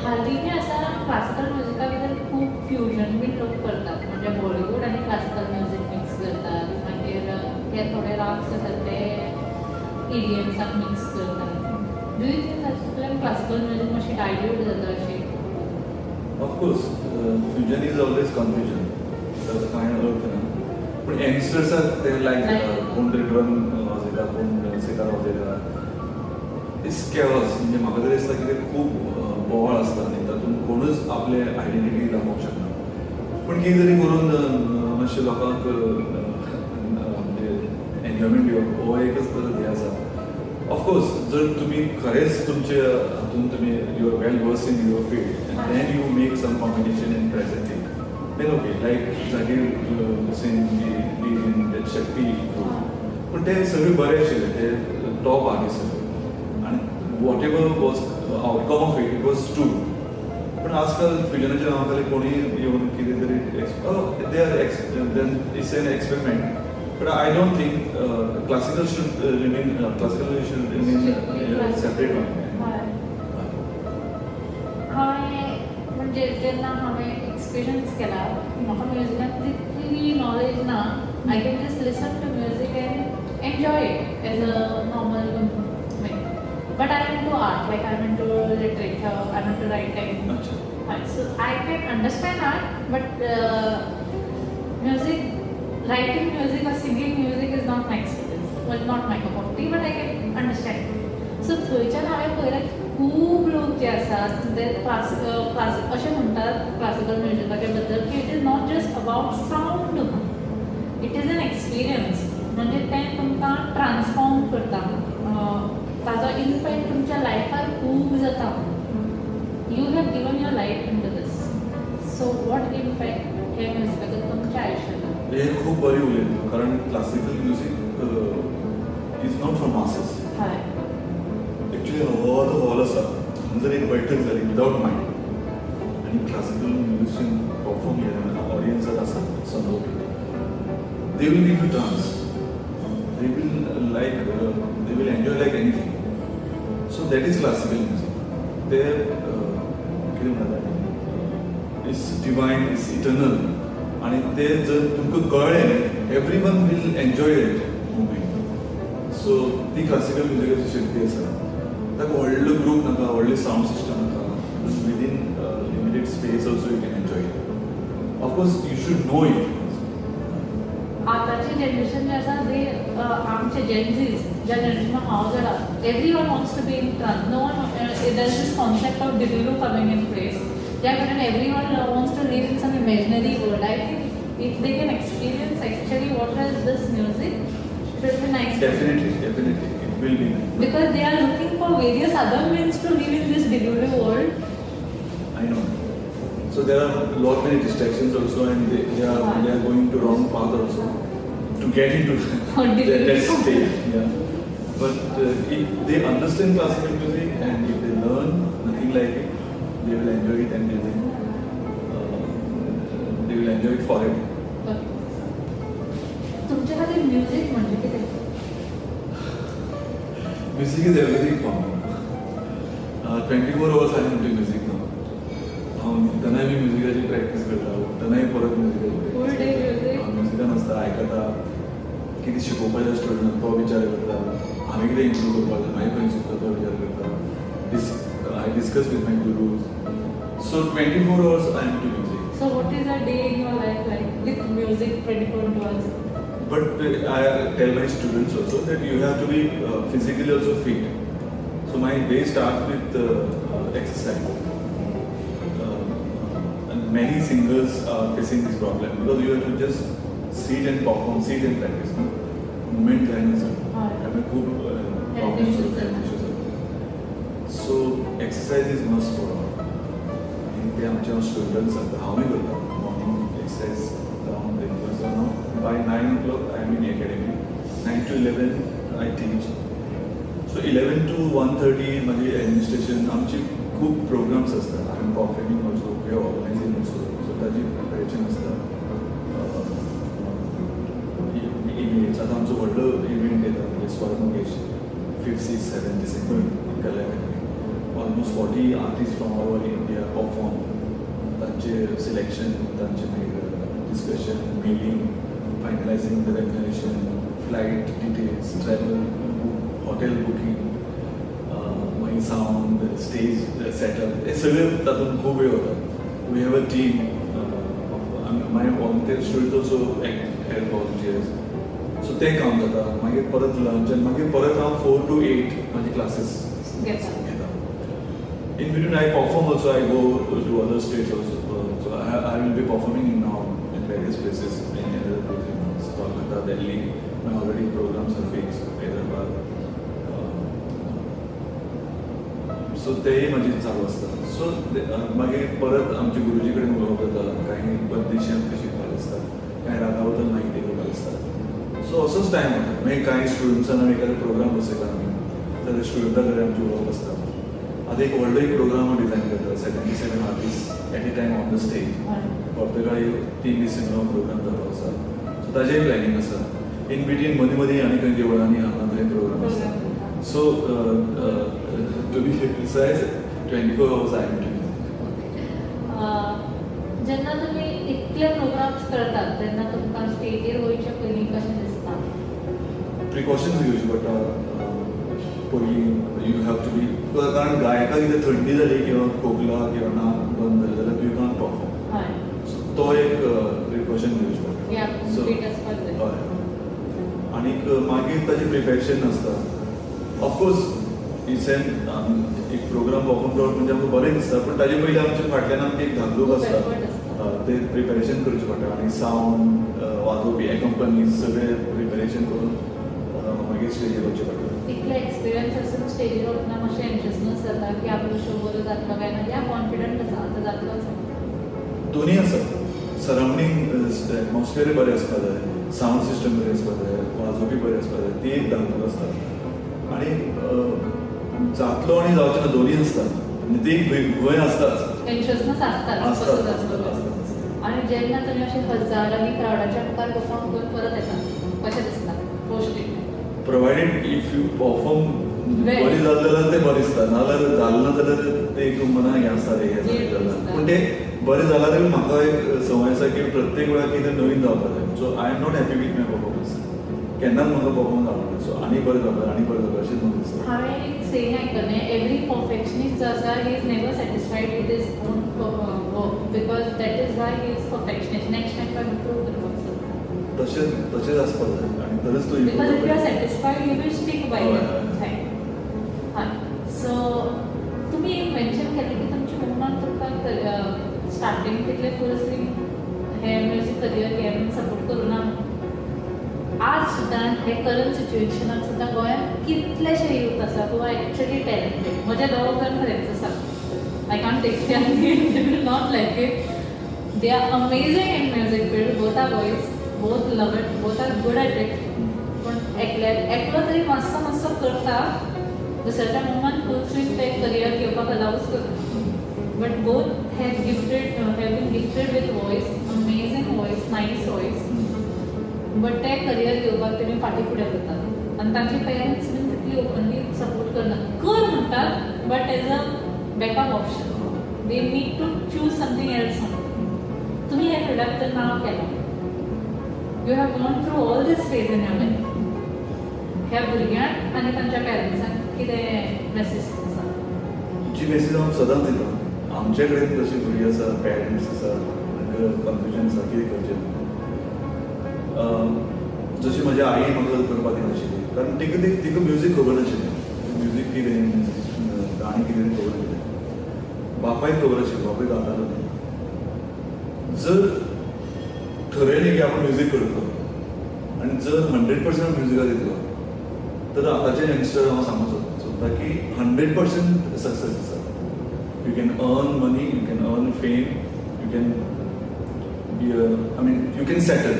हालींनी असा क्लासिकल म्युजिका भितर खूब फ्युजन बीन लोक करतात म्हणजे बॉलिवूड आनी क्लासिकल म्युजीक मिक्स करतात मागीर ते थोडे राग्स आसात ते इडियम्साक मिक्स करतात डू यू थिंक तातूंतल्यान क्लासिकल म्युजीक मातशी डायल्यूट जाता अशी of course fusion is always confusion ताचो कांय अर्थ ना पूण यंगस्टर्साक ते लायक जाता कोण तरी ड्रम वाजयता कोण सितार वाजयता इट्स कॅवस म्हणजे म्हाका तरी दिसता की ते खूब बोवाळ आसता आनी तातूंत कोणूच आपले आयडेंटिटी दाखोवंक शकना पूण कितें तरी करून मातशे लोकांक म्हणजे एन्जॉयमेंट दिवप हो एकच तर हें आसा ऑफकोर्स जर तुमी खरेंच तुमचे हातूंत तुमी you are well verse in your field and then you make some combination in presenting then okay like Zakir in Shakti पूण ते सगळे बरे आशिल्ले ते टॉप आर्टिस्ट सगळे आनी what ever was outcome of it was true पण आजकाल फ्युजनाच्या नांवाखाली कोणी येवन कितें तरी they are it's an experiment but I don't think classical should remain classical should remain separate हांवें म्हणजे जेन्ना हांवें एक्सपिरियन्स केला म्हाका म्युजिकान तितली नॉलेज ना I can just listen to music and enjoy it as a normal way. But I'm into art, like I'm into literature, I'm into writing. So I can understand art, but music, writing music or singing music is not my experience. Well, not my cup of tea, but I can understand. So थंयच्यान हांवें पळयलां की खूब लोक जे आसात ते अशें म्हणटात क्लासिकल म्युजिकाचे बद्दल की it is not just about sound it is an experience म्हणजे तें तुमकां ट्रान्सफॉर्म करता ताजो इम्पॅक्ट तुमच्या लायफार खूब जाता you have given your life in to this so what impact हे म्युजिकाचो तुमच्या आयुश्यांत हे खूब बरी उलयली कारण classical music is not for masses हय एक्चुअली हो जो हॉल आसा हांगा जर एक बैठक जाली विदाउट मायंड आनी क्लासिकल म्युजिशियन परफॉर्म केलें ऑडियन्साक आसा समोर they will give you dance they will enjoy like anything. So that is classical music. It's divine, it's eternal. And they everyone will enjoy it moving. So the classical music is shakti asa. That whole group naka, whole sound system naka. Within limited space also you can enjoy it. Of course you should know it. आताचे जनरेशन जे आसा ते आमचे जेन्झीज ज्या जनरेशनाक हांव जर everyone wants to be in trance no one there is this concept of delulu coming in place ज्या कारणान everyone wants to live in some imaginary world I think if they can experience actually what is this music it will be nice Definitely it will be because they are looking for various other means to live in this delulu world. I know. So there are a lot many distractions also, and they are going to wrong path also to get into that state. Yeah. But if they understand classical music and if they learn nothing like it, they will enjoy it and they will enjoy it forever. तुमच्या खातीर म्युजीक म्हणजे कितें? Music is everything for me. 24 hours I am into music now. तेन्नाय बी म्युजिकाची प्रॅक्टीस करता तेन्नाय परत Full day music? म्युजिकान आसता आयकता कितें शिकोवपाक जाय स्टुडंटांक तो विचार करता हांवें कितें इम्प्रूव करपाक जाय मागीर खंय शिकता तो विचार करता I discuss with my गुरूज so 24 hours I am into music. So what is a day in your life like with music 24 hours? But I tell my students also that you have to be physically also fit. So my day starts with exercise. And many singers are facing this problem because you have to just sit and perform, sit and practice. Movement kind of have a good problems with health issues. So exercise is must for all. And they are just students and how we will morning by 9 o'clock I am in academy. 9 to 11 I teach. So 11 to 1:30 माझी ॲडमिनिस्ट्रेशन आमची खूप प्रोग्राम्स असतात. I am performing also, we are organizing also. So ताची प्रिपरेशन आसता. इव्हेंट्स आतां आमचो व्हडलो इव्हेंट येता म्हणजे स्वर्णकेश 5th, 6th, 7th December in Kala Academy. Almost 40 artists from all over India perform. तांचे सिलेक्शन, तांचे मागीर discussion, meeting, finalizing the remuneration, flight details, travel, hotel booking, मागीर सावंड, स्टेज सेटअप, हे सगळें तातूंत खूब वेळ वता. We have a team. My volunteer students also act as volunteers. So ते काम जाता. मागीर परत लंच आनी मागीर परत हांव 4 to 8 म्हाजी क्लासीस घेता. In between, I perform also. I go to other states also. So I will be performing now in various places in other places, Kolkata, Delhi. My already programs are fixed. Hyderabad. So तेही माझी चालू असतात. सो मागीर परत आमच्या गुरुजी कडेन उलोवप जाता. काही बद्दीशें शिकपाक आसता, काही रागा बद्दल म्हायती घेवपाक आसता. सो असोच टायम वता. मागीर काही स्टुडंट्सांना एखादे प्रोग्राम बसयता आमी, जाल्यार स्टुडंटां कडेन आमची उलोवप आसता. आता एक व्हडलो एक प्रोग्राम डिझायन करता. 77 artist at a time on the stage. प्रत्येकाळी 3 दीस प्रोग्राम जाता आसा. सो ताजेय प्लॅनिंग आसा. इन बिटवीन मदीं मदीं आनी खंय देवळांनी हांगा थंय प्रोग्राम आसता. So to be precise 24 hours I am doing. जेन्ना तुमी इतले प्रोग्राम्स करतात तेन्ना तुमकां स्टेजीर वयचे पयलीं कशें दिसता? प्रिकॉशन्स घेवची पडटा. पयलीं यू हॅव टू बी, कारण गायकाक कितें थंडी जाली किंवा खोकला किंवा नाक बंद जालें जाल्यार यू कॅन परफॉर्म. हय. सो तो एक प्रिकॉशन घेवची पडटा. या फिट आसपाक जाय. हय. आनीक मागीर ताजें प्रिपॅरेशन आसता. ऑफकोर्स दिसेन एक प्रोग्राम परफॉर्म करप म्हणजे आमकां बरें दिसता, पूण ताजे पयलीं आमच्या फाटल्यान आमकां एक धाकधूक effort आसता. आसता. ते प्रिपॅरेशन करचें पडटा. आनी सावंड वाजोवपी एकंपनीज सगळें प्रिपॅरेशन करून मागीर स्टेजीर वचचें पडटा. इतले एक्सपिरियन्स आसून स्टेजीर वतना मातशें एन्शियसनस जाता की आपलो शो बरो जातलो काय ना, या कॉन्फिडंट आसा आतां जातलोच. दोन्ही आसात. सरावंडींग एटमॉस्फियर बरें आसपाक जाय, सावंड सिस्टम बरें आसपाक जाय, वाजोवपी बरें आसपाक जाय. ती एक धाकधूक आसता. आनी जातलो आनी जावचें ना दोन्ही आसता. म्हणजे ती एक भंय आसताच. एन्शियसनस आसताच आसता कसो जातलो. आनी जेन्ना तुमी अशें हजारांनी क्रावडाच्या मुखार परफॉर्म करून परत येता कशें दिसता post? Provided if you perform बरी जालें जाल्यार तें बरें दिसता, नाजाल्यार जालें ना जाल्यार ते एक मनाक हें आसता रे हें जालें. पूण तें बरें जाल्यारूय म्हाका एक संवय आसा की प्रत्येक वेळार कितें नवीन जावपाक जाय. So I am not happy with my performance. केन्नाच म्हाका परफॉर्मन्स आवडना. सो आनी बरें जावपाक आनी बरें जावपाक अशेंच म्हाका दिसता. हांवें एक सेयींग आयकलें, एवरी परफेक्शनिस्ट जो आसा he is never satisfied with his own work because that is why he is perfectionist. Next time काय इम्प्रूव करपाक जाय. तशेंच आसपाक जाय आनी तरच तो because if you are satisfied you will stick by हय. हय. सो तुमी एक मेन्शन केलें की तुमच्या मम्मान तुमकां स्टार्टींग तितलें फुल्ली हे म्युजीक करियर हें सपोर्ट करूना. आज सुद्दां हे करंट सिच्युएशनाक सुद्दां गोंयांत कितलेशे यूथ आसा हू आर एक्चुअली टॅलंटेड. म्हजे दोग जाण फ्रेंड्स आसा. I can't take their name, they will not like it. They are amazing in music field. Both are boys, both love it, both are good at it. पण एकलो तरी मातसो करता, दुसऱ्याच्या मम्मान फूल स्विंग ते करियर घेवपाक अलाउज करता. But both have been gifted with voice, amazing voice, nice voice. But ते करियर घेवपाक तेमी फाटीं फुडें करतात आनी तांचे पेरंट्स बीन तितली ओपनली सपोर्ट करनात. कर म्हणटात but as a backup option. They need to choose something else. तुमी ह्या फिल्डाक तर नांव केलां. You have gone through all this phase in your life. ह्या भुरग्यांक आनी तांच्या पेरंट्सांक कितें मॅसेज आसा? जी मॅसेज हांव सदांच दिता. आमचे कडेन तशी भुरगीं आसा, पेरंट्स आसा, तांकां कन्फ्युजन आसा कितें करचें. जशी म्हज्या आई म्हाका करपाक दिनाशिल्ली, कारण तिका म्युजीक खबर नाशिल्लें. म्युजीक कितें, गाणी कितें खबर नाशिल्लें. बापायक खबर आशिल्लें, बापूय गातालो. जर ठरयलें की आपण म्युजीक करतलो आनी जर 100% म्युजिकाक दितलो तर आतांचे यंगस्टर हांव सांगूंक सोदता की 100% सक्सेस आसा. You can earn money, you can earn fame, you can be you can settle.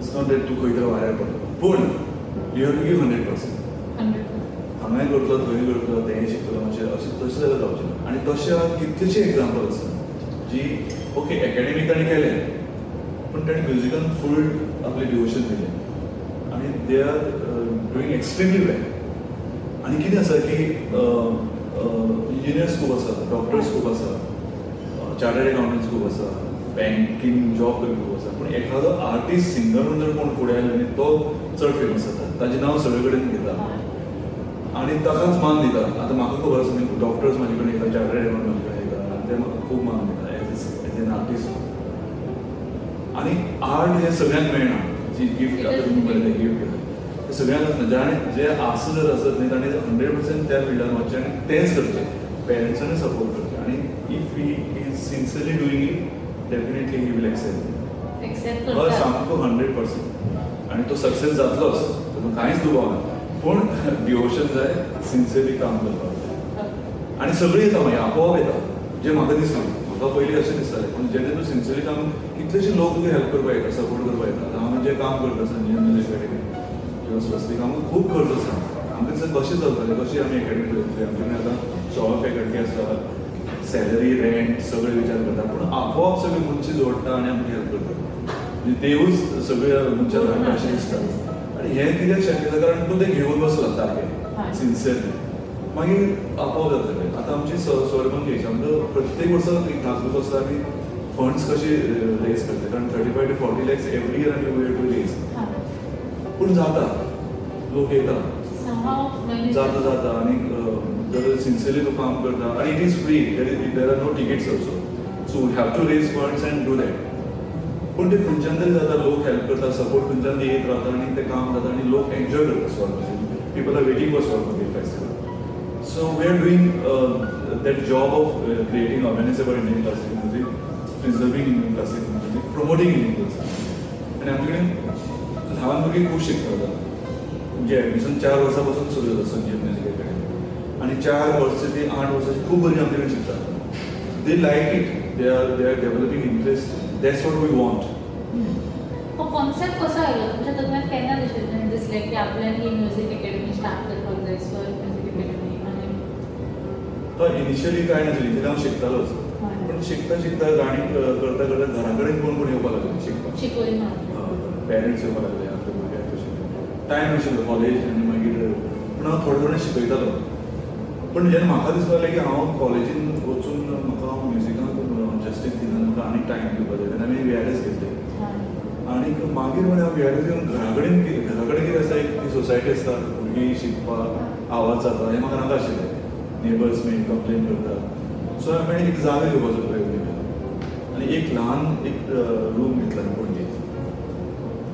It's not that तूं खंय तरी वाऱ्यार पडटा पूण यू हॅव टू गिव 100%. 100%. हांगाय करतलो थंय करतलो तेंय शिकतलो अशें तशें जाल्यार जावचें ना. आनी तशें कितलेशे एक्झाम्पल आसा जी ओके एकेडमीक ताणें केलें पूण ताणें म्युजिकान फूल आपलें डिवोशन दिलें आनी दे आर डुईंग एक्स्ट्रिमली वेल. आनी कितें आसा की इंजिनियर्स खूब आसा, डॉक्टर्स खूब आसा, चार्टर्ड अकाउंटंट्स खूब आसा, बँकींग जॉब करपी खूब आसा, पूण एखादो आर्टिस्ट सिंगर म्हणून जर कोण फुडें आयलो न्ही तो चड फेमस जाता, ताजें नांव सगळे कडेन घेता आनी ताकाच मान दिता. आतां म्हाका खबर आसा न्ही डॉक्टर्स म्हाजे कडेन येता, चार्टर्ड अकाउंटंट म्हाजे कडेन येता आनी ते म्हाका खूब मान दिता एज एन आर्टिस्ट. आनी आर्ट हें सगळ्यांक मेळना, जी गिफ्ट आतां तुमी पळयलें गिफ्ट घेता तें सगळ्यांक आसना. जे आस जर आसत न्ही ताणें 100% त्या फिल्डान वचचें आनी तेंच करचें, पेरंट्सांनी सपोर्ट करचें. आनी if he is sincerely doing it definitely he will excel. Except हय करता. सामको 100%. आनी तो सक्सेस जातलोच, तातूंत कांयच दुबाव ना. पूण डिवोशन जाय, सिन्सियरली काम करपाक आनी सगळें येता मागीर आपोआप येता. जें म्हाका दिसलें, म्हाका पयलीं अशें दिसतालें पूण जेन्ना तूं सिन्सियरली काम कितलेशे लोक तुका हेल्प करपाक येता, सपोर्ट करपाक येता. आतां हांव जें काम करता संजीव म्युजीक अकॅडमी किंवा स्वस्तिक, आमकां खूब खर्च आसा. आमकां दिसता कशें चलतलें, कशी आमी अकॅडमी चलयतली. आमचे कडेन आतां शॉप फॅकल्टी आसा, सॅलरी रेंट सगळे विचार करता, पूण आपोआप सगळे मनशां जोडटा आनी आमकां हेल्प करता. म्हणजे देवूच सगळ्या मनशाक धाडटा अशें दिसता. आनी हें कित्याक शक्य जाता कारण तूं तें घेवन बसला सारकें सिन्सियरली, मागीर आपोआप जातलें. आतां आमची स्वरमंगेश आमकां प्रत्येक वर्सा एक धाकटो आसता आमी फंड्स कशे रेज करता, कारण 35 to 40 lakhs एवरी इयर आमी वी हॅव टू रेज. पूण जाता, लोक येता, जाता आनी जर सिन्सियरली तूं काम करता आनी it is free, there are no tickets also, so we have to raise funds and do that. पूण ते खंयच्यान तरी जाता, लोक हेल्प करता, सपोर्ट खंयच्यान येत रावता आनी तें काम जाता आनी लोक एन्जॉय करता Swarmangesh. People are waiting for Swarmangesh festival. So we are doing that job of creating awareness about Indian classical music, preserving Indian classical music, promoting Indian classical. आनी आमचे कडेन ल्हान भुरगीं खूब शिकता जाता. म्हणजे एडमिशन 4 वर्सां पासून सुरू जाता संजीव म्युजीक अकॅडमी आनी 4 वर्सां ती 8 वर्सांची खूब भुरगीं आमचे कडेन शिकतात. They like it, they are developing interest. That's what we want. हो कॉन्सेप्ट कसो आयलो तुमच्या तकल्यान केन्ना दिसलें की आपल्यान ही म्युजीक अकॅडमी स्टार्ट करपाक जाय, स्वर म्युजीक अकॅडमी? आनी हय इनिशियली कांय नाशिल्लें, कित्याक हांव शिकतालोच, पूण शिकता शिकता गाणी करता करता घरा कडेन कोण कोण येवपाक लागले शिकपाक. शिकयना पेरंट्स येवपाक लागले आपल्या भुरग्याक तशें. टायम नाशिल्लो कॉलेज आनी मागीर पूण हांव थोडे थोडे शिकयतालो. पूण जेन्ना म्हाका दिसपाक लागलें की हांव कॉलेजीन वचून म्हाका म्युजिकान जस्टीस दिना, म्हाका आनीक टायम दिवपाक जाय, तेन्ना हांवें VRS घेतले. आनीक मागीर म्हळ्यार हांव VRS घेवन घरा कडेन कितें आसा, एक ती सोसायटी आसता, भुरगीं शिकपाक आवाज जाता, हें म्हाका नाका आशिल्लें. नेबर्स मेन कंप्लेन करता. सो हांवें एक जागो घेवपाचो प्रयत्न केलो आनी एक ल्हान एक रूम घेतला पणजे.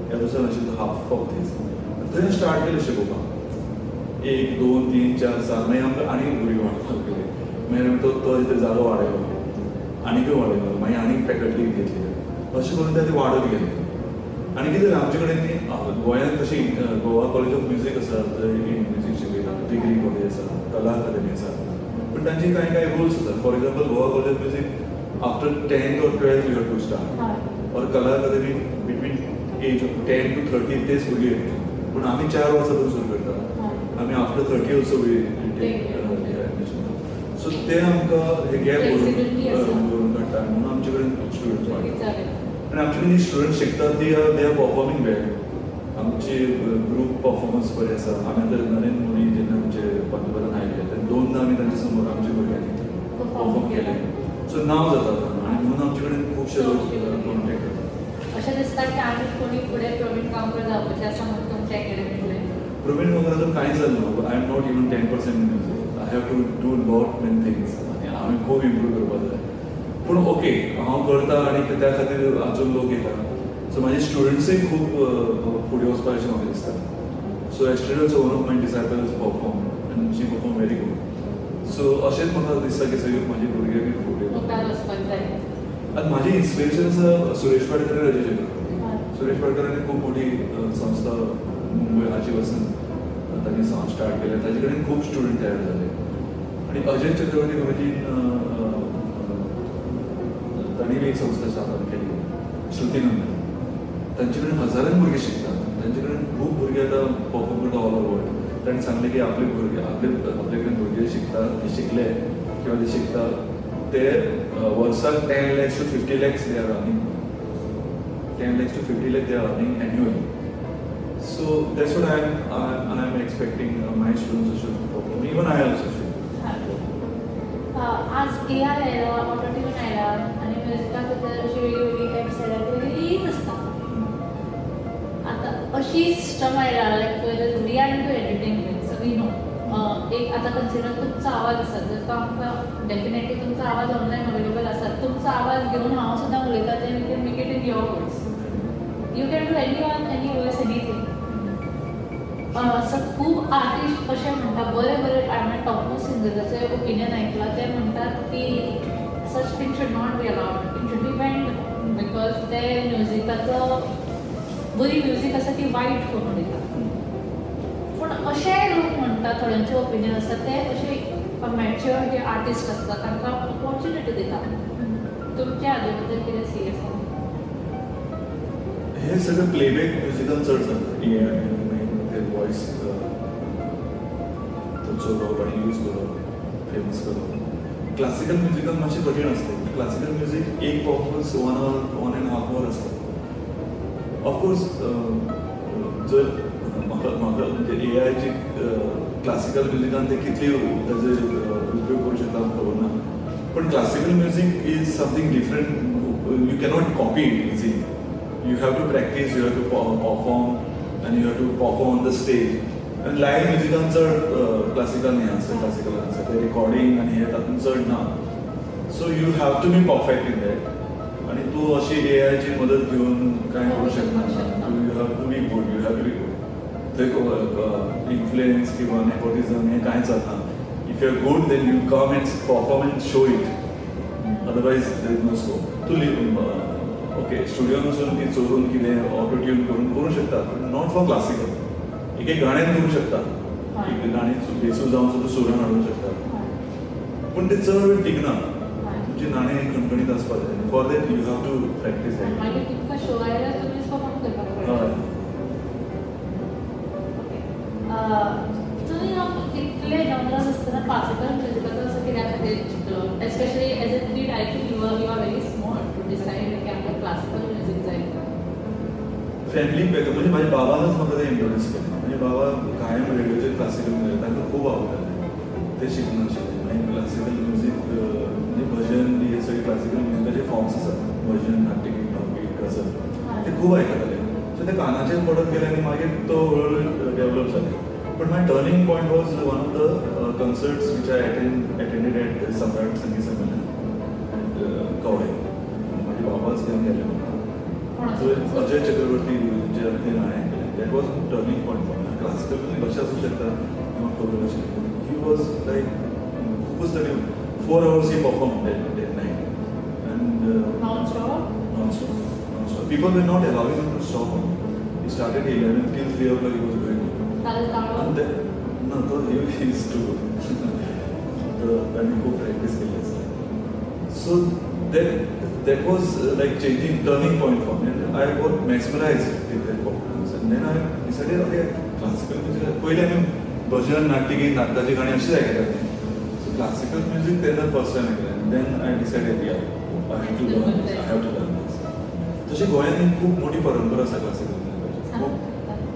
ह्या दिसान आशिल्लो हाफ ऑफ दीस. थंय स्टार्ट केलें शिकोवपाक. 1, 2, 3, 4, 5 मागीर आमकां आनीक भुरगीं वाडपाक लागले. मागीर तो जागो वाडयलो, आनीकूय वाडयलो, मागीर आनीक फॅकल्टी घेतली. अशें करून ते वाडत गेले. आनी कितें आमचे कडेन न्ही गोंयांत तशी गोवा कॉलेज ऑफ म्युजीक आसा, थंय म्युजीक शिकयता, डिग्री कॉलेज आसा, कला अकादेमी आसा, पूण तांचे कांय रुल्स आसात. For example Goa college of music after 10th or 12th you have to start, और Kala Akademi between age of 10 to 30 तेच भुरगीं येतली. पूण आमी 4 वर्सां पसून सुरू करता, आमी after 30 also we take admission. So ते आमकां हे गॅप भरून काडटा म्हणून आमचे कडेन स्टुडंट्स वाडटा. आनी आमचे कडेन स्टुडंट्स शिकतात दे आर परफॉर्मिंग वेल. आमचे ग्रूप परफॉर्मन्स बरे आसा. आमी आतां नरेंद्र मोदी जेन्ना आमचे पंतप्रधान आयिल्ले तेन्ना 2दा आमी तांचे समोर आमच्या भुरग्यांनी परफॉर्म केलें. सो नांव जाता आनी म्हणून आमचे कडेन खुबशे लोक कॉन्टेक्ट करतात. अशें दिसता की आनी कोणी फुडें प्रवीण गांवकर जावपाचें आसा म्हणून तुमच्या अकॅडमींतल्यान? प्रवीण गांवकराचो कांयच जालें ना. I am not even 10% in music. I have to do lot many things आनी हांवें खूब इम्प्रूव करपाक जाय. पूण ओके हांव करता आनी त्या खातीर आजून लोक येता. सो म्हाजे स्टुडंट्सूय खूब फुडें वचपाक अशें म्हाका दिसता. So yesterday also one of my disciples perform आनी she perform very good. So अशेंच म्हाका दिसता की सगळे म्हाजे भुरगे बी फुडें मुखार वचपाक जाय. आनी म्हाजें इन्स्पिरेशन आसा सुरेश वाडकर राजेशेखर. सुरेश वाडकरांनी खूब मोठी संस्था मुंबय हाची वचून तांणी स्टार्ट केलें. ताजे कडेन खूब स्टुडंट तयार जाले. आनी अजय चक्रवर्ती गुरुजीन तांणी एक संस्था स्थापन केली श्रुतीनंदन. तांचे कडेन हजारांनी भुरगे शिकतात, तांचे कडेन खूब भुरगे आतां परफॉर्म करता ऑल ओवर वर्ल्ड. तांणी सांगलें की आपले भुरगे आपले कडेन भुरगे शिकतात, ते शिकले किंवा ते शिकतात ते वर्साक 10 lakhs to 50 lakhs they are earning. 10 lakhs to 50 lakhs they are earning annually. So that's what I am expecting my students should perform. Even I also should. आज AI आयला, ऑटोट्यून आयला आणि म्युझिका भितर अशी वेगळी ॲप्स आयला ती वेगळीच आसता. आतां अशी सिस्टम आयला like we are into editing so we know एक आतां कन्सिडर तुमचो आवाज आसा जर तो आमकां डेफिनेटली तुमचो आवाज ऑनलायन अवेलेबल आसा. तुमचो आवाज घेवन हांव सुद्दां उलयतां तें we can make it in your words. You can do any voice anything. So खूब आर्टिस्ट अशें म्हणटा बरे हांवें टॉपमोस्ट सिंगराचे ओपिनियन आयकलां ते म्हणटात की such thing should not be allowed, it should be band because ते म्युझिकाचो बरी म्युझीक आसा ती वायट करून दिता. पूण अशेंय लोक म्हणटा थोड्यांचे ओपिनियन आसा ते अशे मॅच्युअर जे आर्टिस्ट आसता तांकां ऑपॉर्च्युनिटी दिता. तुमच्या हाजे बद्दल कितें सी आसा? हे सगळं प्लेबॅक म्युझिकान चड जाता. AI ते वॉयस थंयचो रोप आनी यूज करप, फेमस करप. क्लासिकल म्युझिकान मातशें कठीण आसता. क्लासिकल म्युझीक एक परफॉर्मन्स 1.5 hour आसता. ऑफकोर्स जर म्हाका म्हणजे AIची क्लासिकल म्युझिकान ते कितली ताजे उपयोग करूं शकता खबर ना. पण classical music is something different. You cannot copy it easily. You have to practice, you have to perform, and you have to perform on the stage. And live music चड classical नाही असं, classical असं ते recording आणि हे तातूंत चड ना. So you have to be perfect in that. आणि तू अशी AIची मदत घेऊन काय करू शकना. You have to be good, you have to be good. थंय influence किंवा nepotism हे कांयच जाता. If you are good, then you come and perform and show it. Otherwise, there is no scope. तू ओके स्टुडिओन वचून ती चोरून कितें ऑटो ट्यून करून करूं शकता, पण नॉट फॉर क्लासिकल. एक गाण्यान करूं शकता, एक गाणी बेसूर जावन सुद्दां सुरान हाडूंक शकता, पूण ते चड टिकना. तुमची नाणी खणखणीत आसपाक जाय. For that you have to practice. मागीर तुमकां शो आयल्यार तुमी परफॉर्म करपाक हय. तुमी इतले जॉनर्स आसतना क्लासिकल म्युझिकाचो असो कित्याक खातीर चिंतलो? Especially as a kid I think you are very smart to decide की आमकां क्लासिकल म्युझिक जाय. फॅमिली बॅकअप म्हणजे माझ्या बाबानच म्हाका तें इंट्रोड्यूस केलें. म्हणजे बाबा कायम रेडिओचेर क्लासिकल म्युझिक तांकां खूब आवडटालें. ते शिकनाशिल्ले. मागीर क्लासिकल म्युझिक म्हणजे भजन हे सगळे क्लासिकल म्युझिकाचे फॉर्म्स आसात. भजन, नाट्यगीत, भावगीत, गझल ते खूब आयकताले. सो ते कानाचेर पडत गेले आनी मागीर तो हळूहळू डेवलप जालें. But my turning point was one of the concerts which I attended at Samrat Sangeet Sammelan and Kawai. माझे बाबाच घेऊन गेले म्हाका. So अजय चक्रवर्ती जे ते गाणें केलें. That was turning point for me. Classical music कशें आसूं शकता किंवा खबर अशें. He was like खूपच तरी 4 hours he performed that night. And Non-stop? Non-stop. People were not allowing him to stop. He started 11 till 3 o'clock he was going. ताळो ना तो इज टू तांणी खूब प्रॅक्टीस केल्ली आसता. So that was like changing turning point for me. And I got mesmerized with that performance. And then I decided, okay, classical music. पहिले आमी भजन, नाट्यगीत, नाटकाची गाणी अशीच आयकतालीं. So classical music तेन्ना फर्स्ट टायम आयकलें. And then I decided, yeah, I have to learn this. I have to learn this. तशी गोंयांत खूब मोठी परंपरा आसा क्लासिकल म्युझिकाची.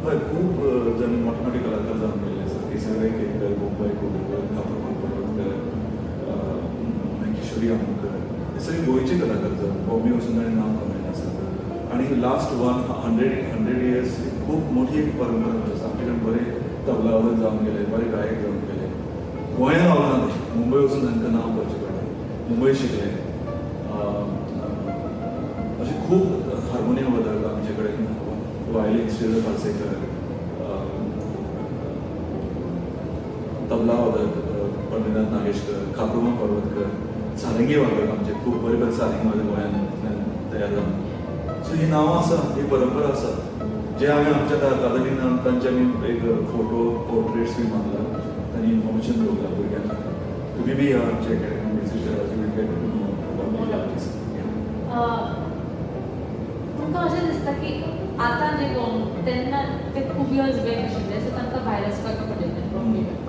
हय खूब जाण मोठे कलाकार जावन गेल्ले आसा. केसरी केरकर, बोंबाई कोलकर, कापुरमान पर्वतकर, किशोरी आमोणकर हे सगळे गोंयचे कलाकार जावन बॉम्बे वचून ताणें नांव कमयलें आसा. आनी लास्ट 100 years खूब मोठी एक परंपरा आसा. आमचे कडेन बरे तबलावादक जावन गेले, बरे गायक जावन गेले. गोंयांत रावना ते, मुंबय वचून तांकां नांव करचें पडलें. मुंबय शिकले. अशे खूब हार्मोनियम वादक आमचे कडेन वायलीन श्रीधर पार्सेकर, तबला वादक पंढरीनाथ नागेशकर, कापुरमान पर्वतकर, सारंगी वादक आमचे खूब बरे बरे सारंगी वादक गोंयांत तयार जावन. सो ही नांवां आसा, ही परंपरा आसा. जे हांवें आमच्या अकादमीन तांचे आमी एक फोटो पोर्ट्रेट्स बी मारला. तांणी इन्फॉर्मेशन दवरला भुरग्यांक. तुमी बी या आमच्या अकॅडमी विजीट करा. You will get to know about the artist. तुमकां अशें दिसता की इयर्स बॅक आशिल्ले सो तांकां भायर वचपाक पडलें.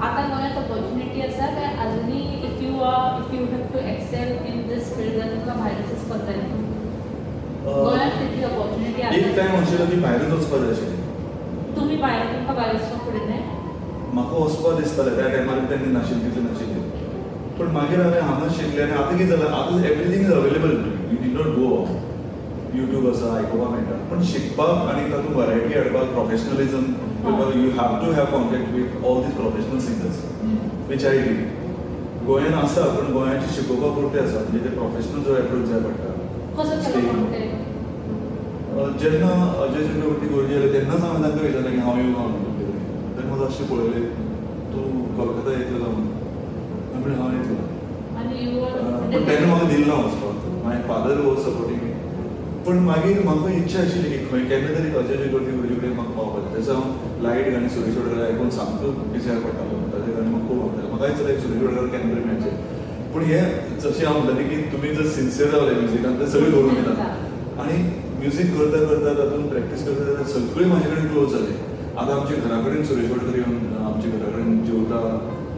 आतां गोंयांत ऑपॉर्च्युनिटी आसा काय आजुनी if you have to excel in this field जाल्यार तुमकां भायरच वचपाक जाय. गोंयांत तितली ऑपॉर्च्युनिटी एक आसा. टायम आशिल्लो की भायरच वचपाक जाय आशिल्लें. तुमी भायर तुमकां भायर वचपाक पडलें. म्हाका वचपाक दिसतालें त्या टायमार तेन्ना नाशिल्लें तितलें नाशिल्लें. पण मागीर हांवें हांगा शिकलें आनी आतां कितें जालां आतां everything is available. You need not go YouTube आसा आयकुपाक मेळटा पण शिकपाक आनी तातूंत वरायटी हाडपाक professionalism you have to have contact with all these professional singers which I did. गोंयांत आसा पण गोंयाचे शिकोवपा पुरते आसा म्हणजे ते प्रोफेशनल जो एप्रोच जाय पडटा. कसो केलो कॉन्टेक्ट? जेन्ना अजय चक्रवर्ती गोरजी आले तेन्नाच हांवें तांकां विचारलें की हांव येवं तेन्ना म्हाका अशें पळयलें तूं कोलकाता येतलो काय म्हणून हांवें म्हणलें हांव येतलो. आनी यू पण तेन्ना म्हाका दिलं ना वचपाक. माय फादर वॉज सपोर्टींग मी. पण मागीर म्हाका इच्छा आशिल्ली की खंय केन्ना तरी अजय चक्रवर्ती गोरजी कडेन म्हाका पावपाचें. तेचो हांव लायट गाणी सुरेश वडकर आयकून सामको पिशेर पडटालो. ताजे गाणी म्हाका खूब आवडटाले. म्हाका दिसतालें सुरेश वडकर केन्ना तरी मेळचें. पूण हें जशें हांव म्हणटालें की तुमी जर सिन्सियर रावले म्युजिकान ते सगळें करून दितात. आनी म्युजीक करता करता तातूंत प्रॅक्टीस करता करता सगळीं म्हाजे कडेन क्लोज जाले. आतां आमच्या घरा कडेन सुरेश वडकर येवन आमच्या घरा कडेन जेवता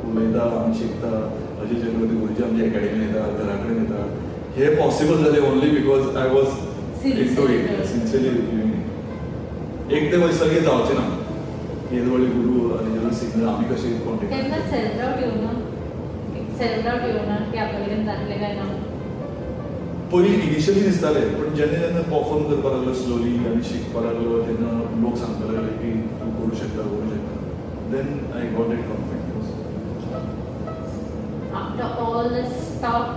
उलयता आमी शिकता. अजय चक्रवर्ती गोरजी आमच्या एकाडेमीन येता घरा कडेन येता. हे पॉसिबल जालें only because I was into it sincerely doing it. एक ते सारकें जावचें ना. येदवळी गुरू आनी सिंगर आमी कशें कॉन्टेक्ट केन्ना सेल्फ डावट येवना? सेल्फ डावट येवना की आपल्या कडेन जातलें काय ना? पयलीं इनिशियली दिसतालें पण जेन्ना जेन्ना परफॉर्म करपाक लागलो स्लोली आनी शिकपाक लागलो तेन्ना लोक सांगपाक लागले की तूं करूं शकता. Then I got it confidence. After all this talk,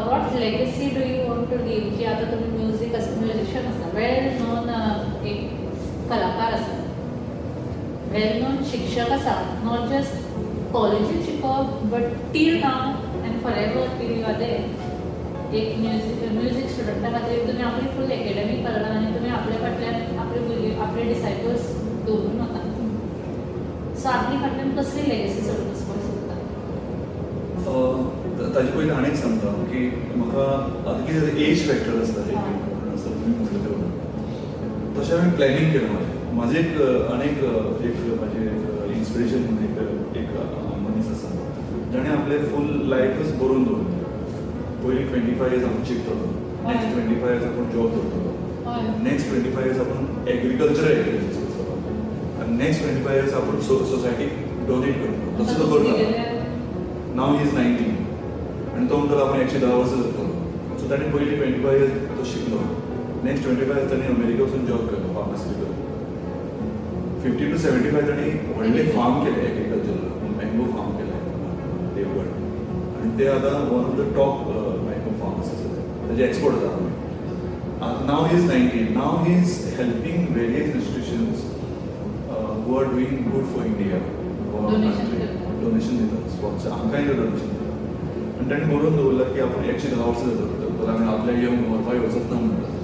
what legacy do you want to leave? की आता तुम्ही म्युझिशियन आसा, वेल नोन एक कलाकार आसा, वेल नोन शिक्षक आसा, नॉट जस्ट कॉलेजीत शिकप but till now and for ever till you are there. एक म्युझिक स्टुडंटा खातीर तुमी आपली फूल एकेडमी करता आनी तुमी आपल्या फाटल्यान आपले डिसायपल्स दवरून वता. सो आपली फाटल्यान कसली लेगसी सोडून वचपाक सोदता? ताजे पयलीं आनीक सांगता की म्हाका आतां कितें एज फॅक्टर आसता तुमी म्हणलें तेवढं तशें हांवें प्लॅनिंग केलें म्हाजें एक आनीक एक म्हाजें इन्स्पिरेशन म्हणून एक मनीस आसा जाणें आपलें फूल लायफच बरोवन दवरलें. पयलीं 25 इयर्स आपूण शिकतलो, नेक्स्ट 25 इयर्स आपूण जॉब करतलो, नेक्स्ट 25 इयर्स आपूण एग्रीकल्चर एक्टिविटीज करतलो आनी नेक्स्ट 25 इयर्स आपूण सोसायटीक डोनेट करतलो. तसो तो करता. नाव ही इज 19 आनी तो म्हणटालो आपूण 110 वर्सां जातलो. सो ताणें पयलीं 25 इयर्स तो शिकलो. नेक्स्ट 25 इयर्स ताणें अमेरिका वचून जॉब केलो फार्मास्युटिकल. 50 to 75 ताणें व्हडलें फार्म केलें एग्रीकल्चर, मँगो फार्म केलें देवगड आनी ते आतां one of the top mango farmers आसा ताजे एक्सपोर्ट जाता. Now he is 19. Now he is helping various institutions who are doing good for India. Donation दितात, स्पॉन्सर आमकांय डोनेशन दितात. आनी ताणें बरोवन दवरला की आपूण 110 वर्सां जातलो आमी आपल्याक येवन व्हरपाक येवचोच ना म्हणटा.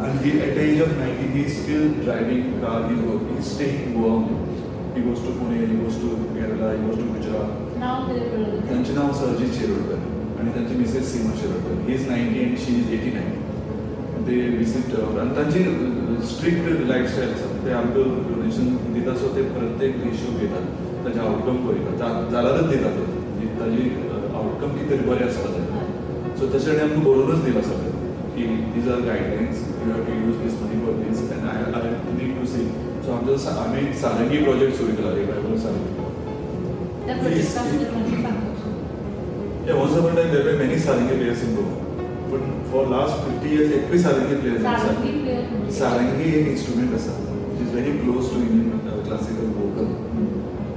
And he, at the age of 19, he is still driving car, he's staying in Goa. He goes to Pune, he goes to Kerala, he goes to Gujarat. त्यांचे नाव सरजीत शिरोडकर आणि त्यांची Mrs Seema Shirodkar. He is 90 and she is 89. ते विजिट आणि त्यांची स्ट्रिक्ट लायफस्टायल आसा. ते आमकां डोनेशन दिता सो ते प्रत्येक इश्यू घेतात, ताजे आउटकम पळयतात, जाल्यारच दितात ताजी आउटकम कितें तरी बरें आसपा जाय. सो तशें ताणें आमकां बरोवनच दिला सगळें की these are guidelines, you have to use this money for this and I need to see. So आम्ही सारंगी प्रोजेक्ट सुरू केला revival sarangi. Yeah, once upon a time there were many sarangi players in Goa, but for last 50 years एकूय sarangi players आसा. Sarangi एक instrument आसा which is very close to Indian classical vocal.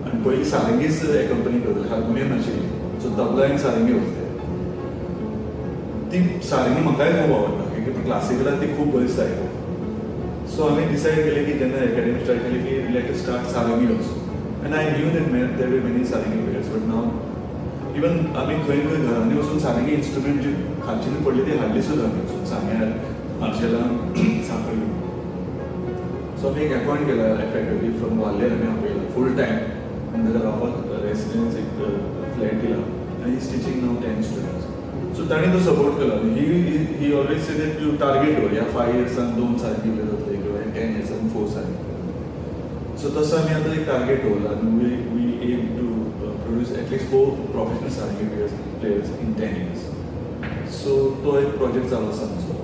आणि पयलीं सारंगीच accompany करताले, हार्मोनियम नाशिल्ली. So तबला आनी सारंगी वाजताले. ती सारंगी म्हाकाय खूब आवडटा कित्याक ती क्लासिकलान ती खूब बरी दिसता. सो आमी डिसायड केलें की जेन्ना एकाडेमी स्टार्ट केली की let us start sarangi also. End I knew that there were many sarangi players but now even आमी खंय खंय घरांनी वचून सारंगी इंस्ट्रुमेंट जी खालची पडली ती हाडली सुद्दां आमी वचून सांग्यार, मार्शेलां, सांखळी. सो आमी एक अपॉयंट केला एफेक्टिवली फ्रॉम वाल्हेर आमी आपयला फूल टायम आनी ताका रावपाक रेसिडेन्स एक फ्लॅट दिला आनी he is teaching now 10 students. So ताणें तो सपोर्ट केला. ही ऑलवेज से दॅट तूं टार्गेट दवर ह्या 5 इयर्सान 2 सारंगी प्लेयर जातले किंवा 10 इयर्सान 4 सारंगी. सो तसं आम्ही आता एक टार्गेट ठेवला आणि we aim to produce at least 4 professional sarangi players in 10 years. So तो एक प्रोजेक्ट चालू आसा आमचो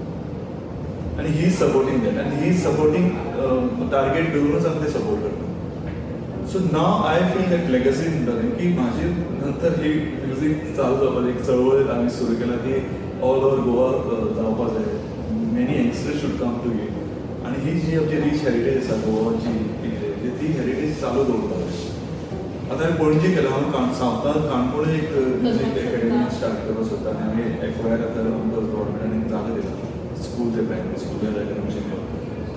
आणि ही इज सपोर्टींग दॅट आणि ही इज सपोर्टींग टार्गेट घेऊनच आमी ते सपोर्ट करता. So now I feel that legacy म्हणटालें की म्हाजी नंतर ही म्युझीक चालू जावपाची एक चळवळ आमी सुरू केला ती ऑल ओवर गोवा जावपाक जाय. Many youngsters should come to it आणि ही जी आमची रीच हेरिटेज आसा गोवाची ती हेरिटेज चालू दवरपाक जाय. आता हांवें पणजी केला हांव सावथाक काणकोण एक म्युझीक अकॅडमी स्टार्ट करपाक सोदता आनी हांवें एक्वायर आतां गव्हर्मेंटान एक जागो दिला स्कूल जे प्रायमरी स्कूल अशें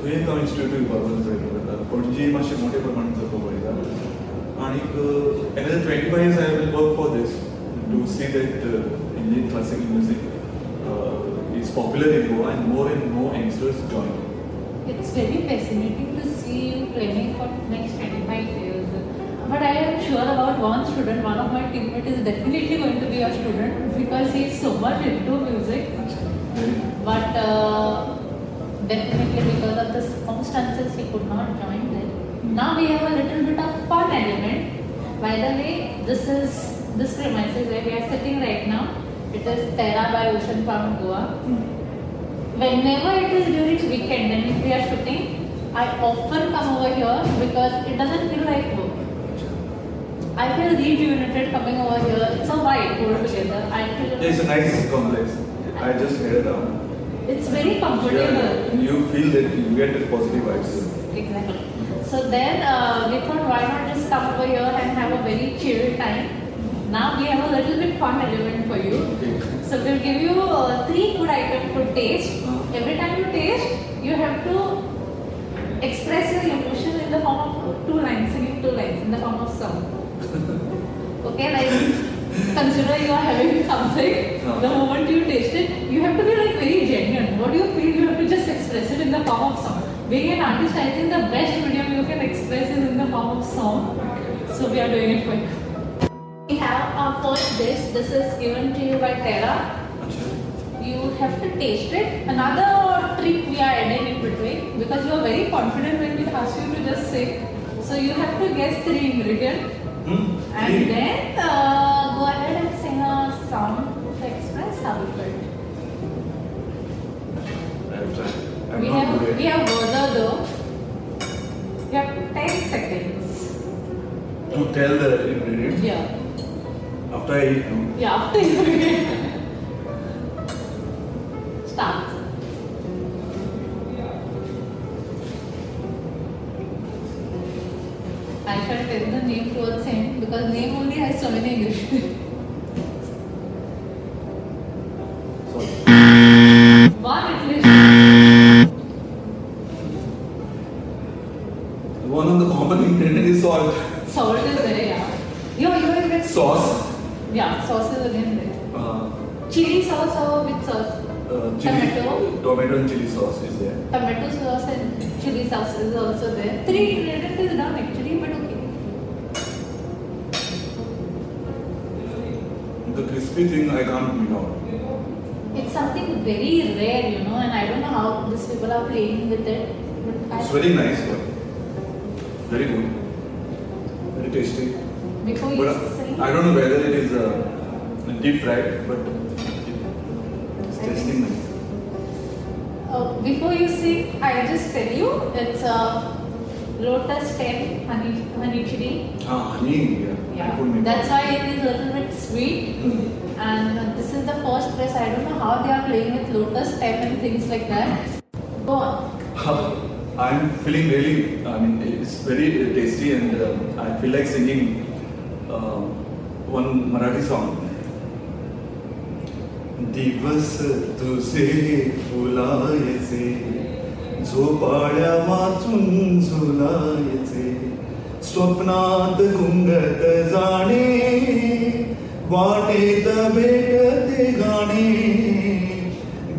थंय एक हांव इंस्टिट्यूट घेवपाक ट्राय करता. पणजी मातशें मोठे प्रमाणान करपाक पळयता आनीक another 25 years I will work for this to see that Indian classical music is popular in Goa and more youngsters join. It's very fascinating to see you training for next 25 years. But I am sure about one student, one of my teammates is definitely going to be a student because he is so much into music. But definitely because of the circumstances he could not join there. Now we have a little bit of fun element. By the way, this premises where we are sitting right now. It is Terra by Ocean Palm Goa. Whenever it is during weekend and if we are shooting, I often come over here because it doesn't feel like work. I feel rejuvenated coming over here. It's a vibe altogether. I feel It's a nice complex. I just head around. it's very comfortable. Yeah, you feel that you get the positive vibes. Exactly. So then we thought why not just come over here and have a very chill time. Now we have a little bit fun element for you. Okay. So we'll give you 3 food items to taste. Every time you taste, you have to express your emotion in the form of 2 lines, singing 2 lines in the form of song. Okay, like consider you are having something. The moment you taste it, you have to be like very genuine. What do you feel? You have to just express it in the form of song. Being an artist, I think the best medium you can express is in the form of song. So we are doing it for you. We have our first dish. This is given to you by Terra. You have to taste it. Another trick we are adding in between because you are very confident when we ask you to just say. So you have to guess 3 ingredients. And then go ahead and sing a song to express how you felt. I have tried. I'm We not have good at we have buzzer though. You have 10 seconds. to tell the ingredient Yeah. after I eat. No? Yeah. After you start. I shall tell the name towards him because name only has so many ingredients. Sorry. One at least. One of the common ingredient is salt. Salt is there, yeah. You get Sauce. Yeah, sauce is again there. Uh, Chili sauce or with sauce? chili, Tomato. and chili sauce is there. Tomato sauce and chili sauce is also there. 3 ingredients is done actually, but okay. The crispy thing I can't make out. It's something very rare, you know, and I don't know how these people are playing with it. But It's very nice, but very good, very tasty. before you But say, I don't know whether it is deep fried, but it's tasting nice. before you see, I just tell you, it's a lotus stem honey chili. Honey, yeah. I could Yeah, make that's out. why it is a little bit sweet. And this is the first place. I don't know how they are playing with lotus stem and things like that. Go on. I'm feeling really, I mean, it's very tasty and I feel like singing one Marathi song. दिवस तुझे फुलायचे झोपाळ्या वाचून झुलायचे स्वप्नात गुंगत जाणे वाटेत भेटते गाणे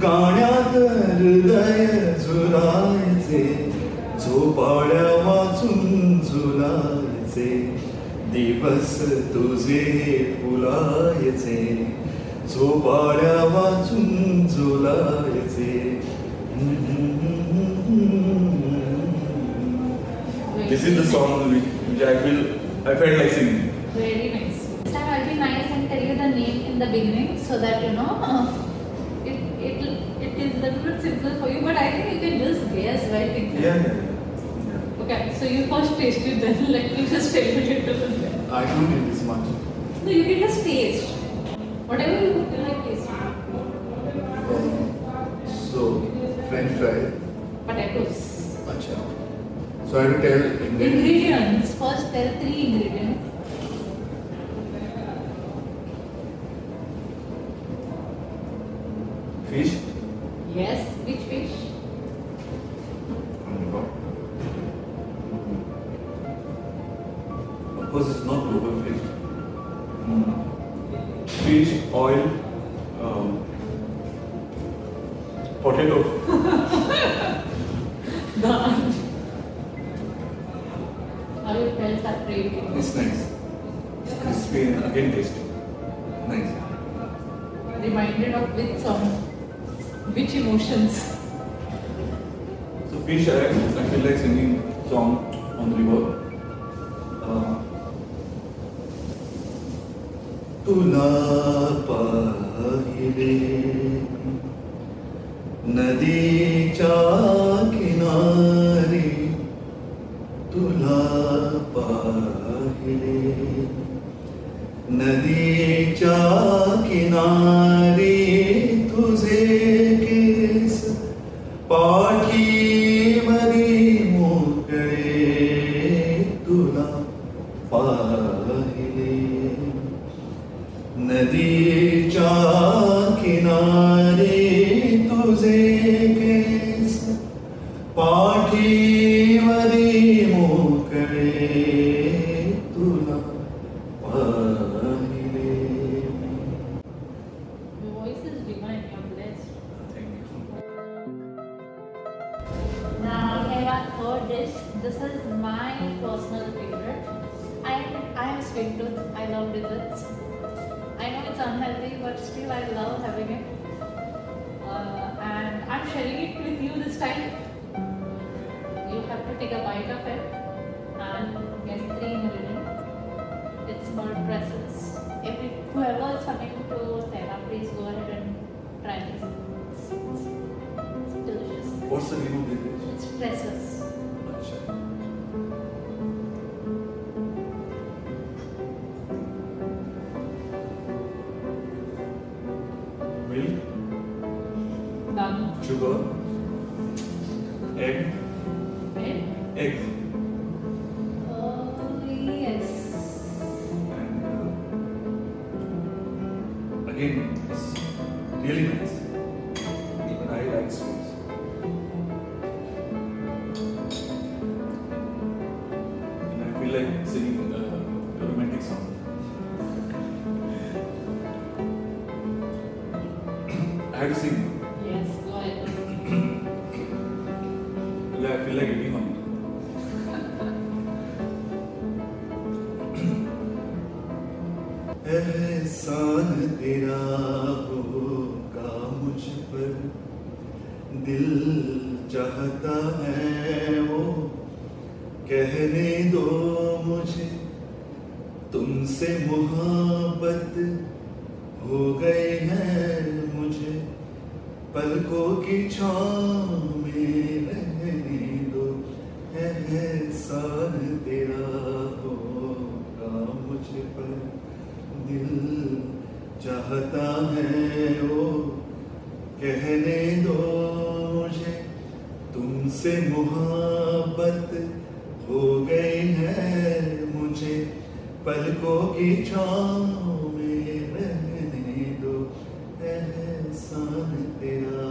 गाण्यात हृदय झुलायचे झोपाळ्या वाचून झुलायचे दिवस तुझे फुलायचे झोपाळ्या वाचून झुलायचे. Very This is the song which I felt like singing. Very nice. This time I'll be nice and tell you the name in the beginning so that you know it is a little bit simple for you, but I think you can just guess, right? Yeah. Okay, so you first taste it, then let me just tell you a little bit. I don't need this much. No, you can just taste. Whatever you feel like tasting. So, French fry. Potatoes. Acha. So I have to tell Ingredients. First tell 3 ingredients. Fish. Yes, which fish? Of course, it's not global fish. Fish, oil, potato. Done. How you felt separating? It's nice. It's crispy and again tasty. Nice. Reminded of which song? Which emotions? So fish, I feel like singing song on the river. तुला पाहिले नदीच्या किनारी तुला पाहिले नदीच्या किनारी तुझे केस पाठीवरी मोकळे तुला पाहिले नदीच्या किनारी तुझे केस पाठीवरी मोकळे तुला पाहिले. Your voice is divine, you're blessed. Thank you. Now, I have heard this. This is my personal favorite. I am sweet tooth. I love desserts. I know it's unhealthy, but still I love having it. And I'm sharing it with you this time. You have to take a bite of it and guess 3 ingredients. It's called Presses. Whoever is coming to Terra, please go ahead and try this. It's delicious. What's the name of this dish? It's Presses. Acha. Milk, Done. sugar, egg, Right? eggs, Oh, yes. and again, it's really nice. Even I like sweets. And I feel like singing a romantic song. I have to sing. Yes, go ahead. I feel like eating one. एहसान तेरा होगा मुझ पर दिल चाहता है वो कहने दो मुझे तुमसे मोहब्बत हो गई है मुझे पलकों की छाँव में रहने दो एहसान तेरा होगा मुझ पर दिल चाहता है वो कहने दो मुझे तुमसे मोहब्बत हो गई है मुझे पलकों की छाँव में रहने दो एहसान तेरा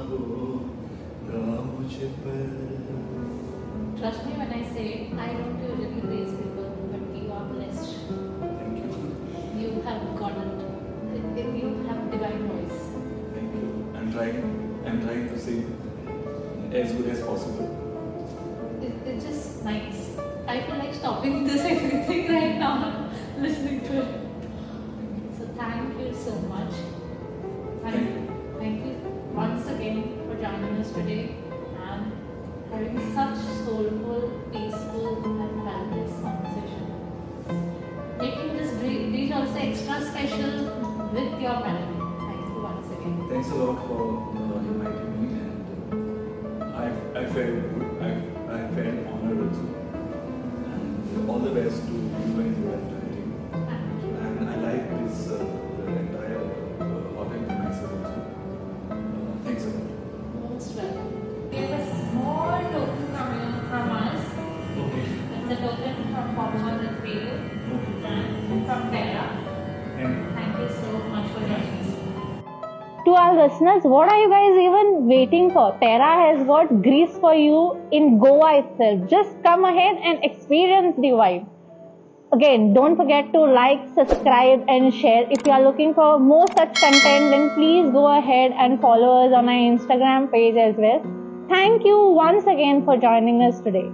होगा मुझ पर. Trust me when I say I don't usually praise people, but you are blessed. Thank you. You have got it. You have divine voice. Thank you. I'm trying to sing as good as possible. It's just nice. I feel like stopping this everything right now, listening to it. So thank you so much. Thank you once again for joining us today and having such soulful, peaceful a lot for inviting me, and I felt good. I felt honored also. And all the best to you and your entire team. And I like this the entire hotel myself also. Thanks a lot. Most welcome. We have a small token from us. Okay. It's a token from Popcorn with PU and from Terra. Thank you so much for joining us. To our listeners, what are you guys even waiting for? Terra has got Greece for you in Goa itself. Just come ahead and experience the vibe. Again, don't forget to like, subscribe and share. If you are looking for more such content, then please go ahead and follow us on our Instagram page as well. Thank you once again for joining us today.